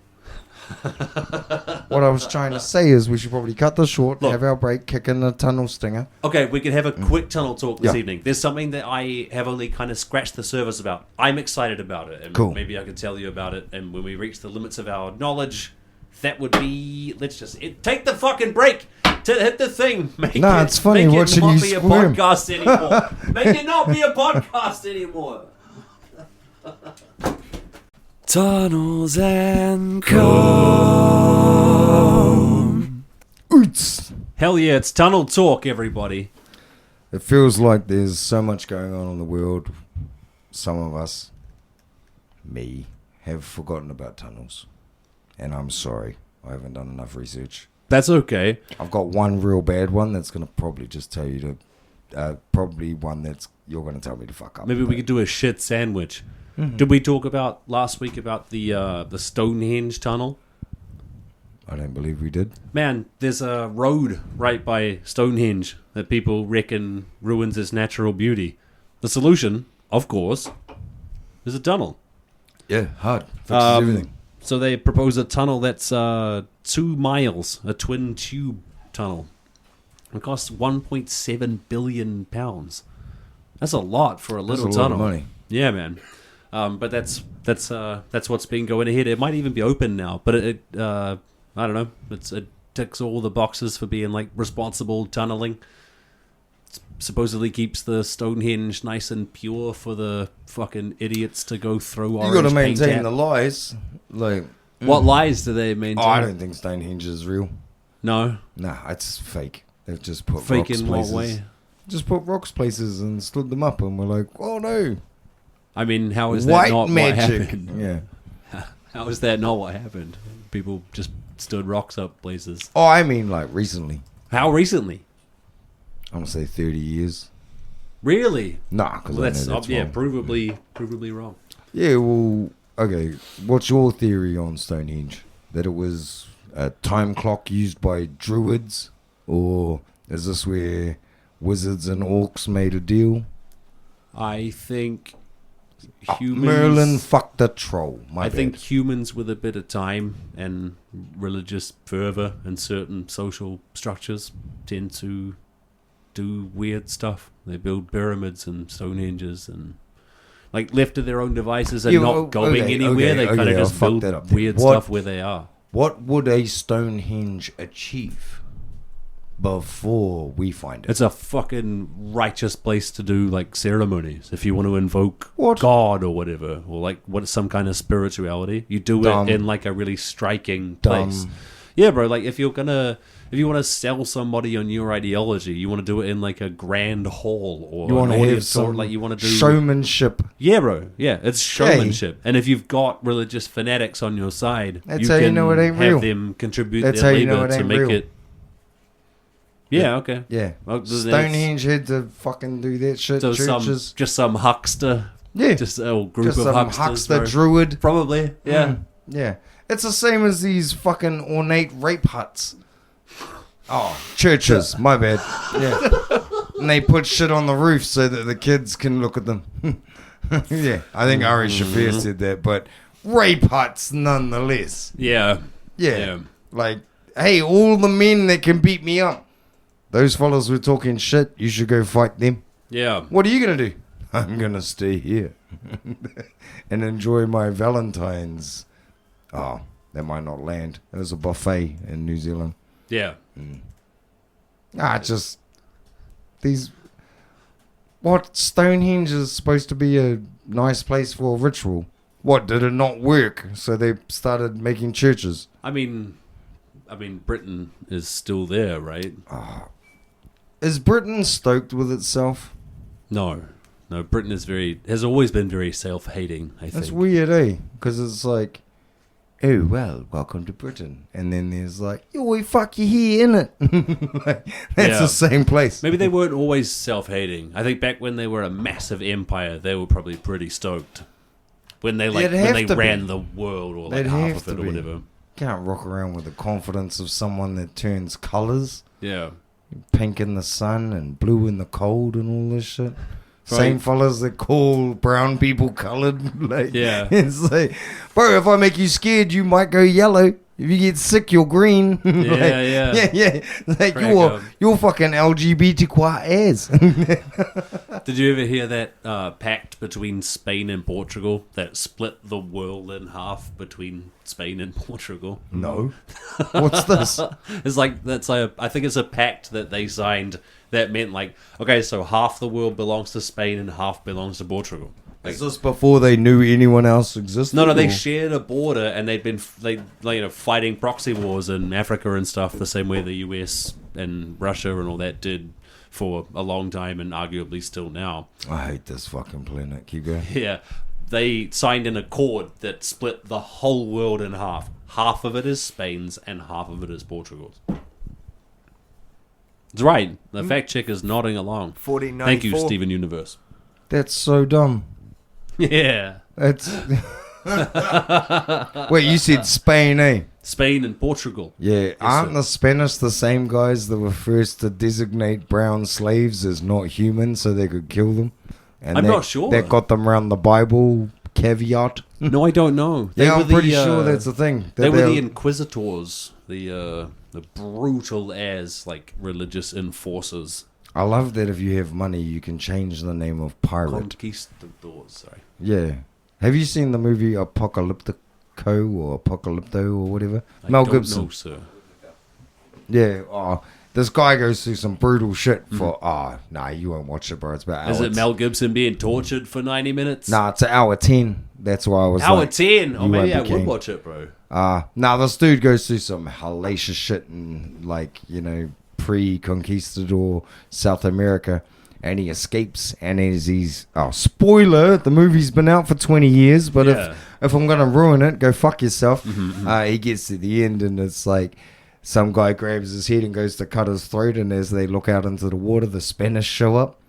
What I was trying to say is we should probably cut this short, have our break, kick in the tunnel stinger. Okay, we can have a quick tunnel talk this evening. There's something that I have only kind of scratched the surface about. I'm excited about it, and cool. Maybe I could tell you about it, and when we reach the limits of our knowledge, that would be... Let's just... take the fucking break to hit the thing. It's funny watching you squirm. Make it not be a podcast anymore. Make it not be a podcast anymore. Tunnels and Comb. Oots. Hell yeah, it's tunnel talk, everybody. It feels like there's so much going on in the world. Some of us, me, have forgotten about tunnels. And I'm sorry. I haven't done enough research. That's okay. I've got one real bad one that's going to probably just tell you to... probably one that's you're going to tell me to fuck up. Maybe we could do a shit sandwich. Mm-hmm. Did we talk about last week about the Stonehenge tunnel? I don't believe we did. Man, there's a road right by Stonehenge that people reckon ruins its natural beauty. The solution, of course, is a tunnel. Yeah, hard. Fixes everything. So they propose a tunnel that's 2 miles, a twin tube tunnel. It costs £1.7 billion. That's a lot for a little tunnel. Lot of money. Yeah, man. But that's what's been going ahead. It might even be open now, but it I don't know. It ticks all the boxes for being like responsible tunneling. It supposedly keeps the Stonehenge nice and pure for the fucking idiots to go through. You got to maintain the lies. Like, what lies do they maintain? Oh, I don't think Stonehenge is real. No, Nah, it's fake. They've just put Fake rocks in what places. way? Just put rocks places and stood them up, and we're like, oh no, I mean, how is white that not magic. what happened? Yeah. How is that not what happened? People just stood rocks up places. Oh, I mean, like recently. How recently? I'm gonna say 30 years. Really? Nah, because Well, I know that's yeah, wrong. provably wrong. Yeah, well, okay. What's your theory on Stonehenge? That it was a time clock used by druids? Or is this where wizards and orcs made a deal? I think humans. Merlin fucked a troll. My I bad. think humans with a bit of time and religious fervor and certain social structures tend to do weird stuff. They build pyramids and Stonehenges and like left to their own devices and Yeah, not going anywhere. They kind of I'll just fuck build that up. weird stuff where they are. What would a Stonehenge achieve before we find it? It's a fucking righteous place to do like ceremonies. If you want to invoke What? God or whatever, or like what is some kind of spirituality, you do Dumb. it in like a really striking Dumb. place. Yeah, bro. Like if you want to sell somebody on your ideology, you want to do it in like a grand hall or You want an to have audience, or some like you want to do showmanship. Yeah, bro. Yeah, it's showmanship. And if you've got religious fanatics on your side, That's how you know it ain't have real. them contribute That's their how you know labor it to ain't make real. it. Yeah. Okay. Yeah. Well, then Stonehenge had to fucking do that shit. So Churches. just some huckster, Yeah. just a group Just of some hucksters, huckster bro. druid. Probably, yeah. Mm, yeah. It's the same as these fucking ornate rape huts. Oh, churches. My bad. Yeah. And they put shit on the roof so that the kids can look at them. Yeah. I think Ari Shaffir said that, but rape huts nonetheless. Yeah, Yeah. yeah. Like, hey, all the men that can beat me up, those fellas were talking shit. You should go fight them. Yeah. What are you going to do? I'm going to stay here and enjoy my Valentine's. Oh, that might not land. There's a buffet in New Zealand. Yeah. Just these. What? Stonehenge is supposed to be a nice place for a ritual. What, did it not work? So they started making churches. I mean, Britain is still there, right? Is Britain stoked with itself? No, Britain has always been very self-hating. I think. That's weird, eh? Because it's like, oh, well, welcome to Britain. And then there's like, yo, fuck you here, innit? Like, that's Yeah. the same place. Maybe they weren't always self-hating. I think back when they were a massive empire, they were probably pretty stoked. When they They'd have to be. ran the world or like They'd half have of to it or be. whatever. Can't rock around with the confidence of someone that turns colours. Yeah. Pink in the sun and blue in the cold and all this shit. Right. Same fellas that call brown people coloured. Like, Yeah. It's like, bro, if I make you scared, you might go yellow. If you get sick, you're green. Yeah. Yeah. Like, Crack up. you're fucking LGBTQ ass. Did you ever hear that pact between Spain and Portugal that split the world in half between Spain and Portugal? No. What's this? It's like I think it's a pact that they signed that meant like, okay, so half the world belongs to Spain and half belongs to Portugal. Is this before they knew anyone else existed? No, they or- shared a border and they'd been fighting proxy wars in Africa and stuff the same way the US and Russia and all that did for a long time and arguably still now. I hate this fucking planet. Keep going. Yeah, they signed an accord that split the whole world in half. Half of it is Spain's and half of it is Portugal's. It's right. The fact check is nodding along. 1494. Thank you, Steven Universe. That's so dumb. Yeah. That's. Wait, you said Spain, eh? Spain and Portugal. Yeah, aren't sir. the Spanish the same guys that were first to designate brown slaves as not human so they could kill them? And I'm not sure. That got them around the Bible caveat. No, I don't know. Yeah, were I'm pretty the, sure that's the thing. They were the they're- Inquisitors, the brutal as like religious enforcers. I love that if you have money, you can change the name of pirate. Conquistadors, sorry. Yeah. Have you seen the movie Apocalyptico or Apocalypto or whatever? I Mel don't Gibson. know, sir. Yeah. Oh, this guy goes through some brutal shit for. Nah, you won't watch it, bro. It's about Is hour. it Mel Gibson being tortured for 90 minutes? Nah, it's an hour 10. That's why I was Hour like, 10? Oh, you maybe won't I be would keen. watch it, bro. Nah, this dude goes through some hellacious shit and, like, you know, pre-conquistador South America, and he escapes, and he's spoiler, the movie's been out for 20 years, but if I'm gonna ruin it, go fuck yourself. He gets to the end, and it's like some guy grabs his head and goes to cut his throat, and as they look out into the water, the Spanish show up,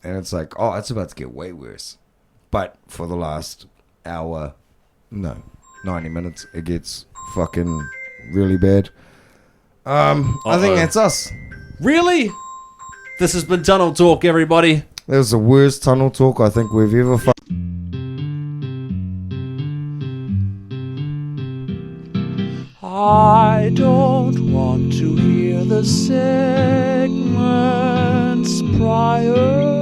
and it's like, oh, it's about to get way worse. But for the last 90 minutes, it gets fucking really bad. I think that's us. Really? This has been Tunnel Talk, everybody. That was the worst tunnel talk I think we've ever I don't want to hear the segments prior.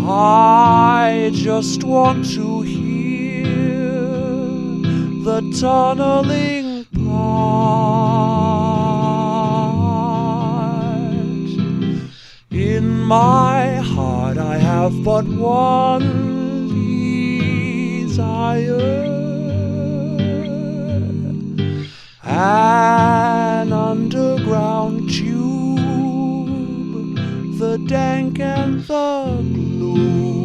I just want to hear the tunneling part. In my heart I have but one desire, an underground tube, the dank and the gloom.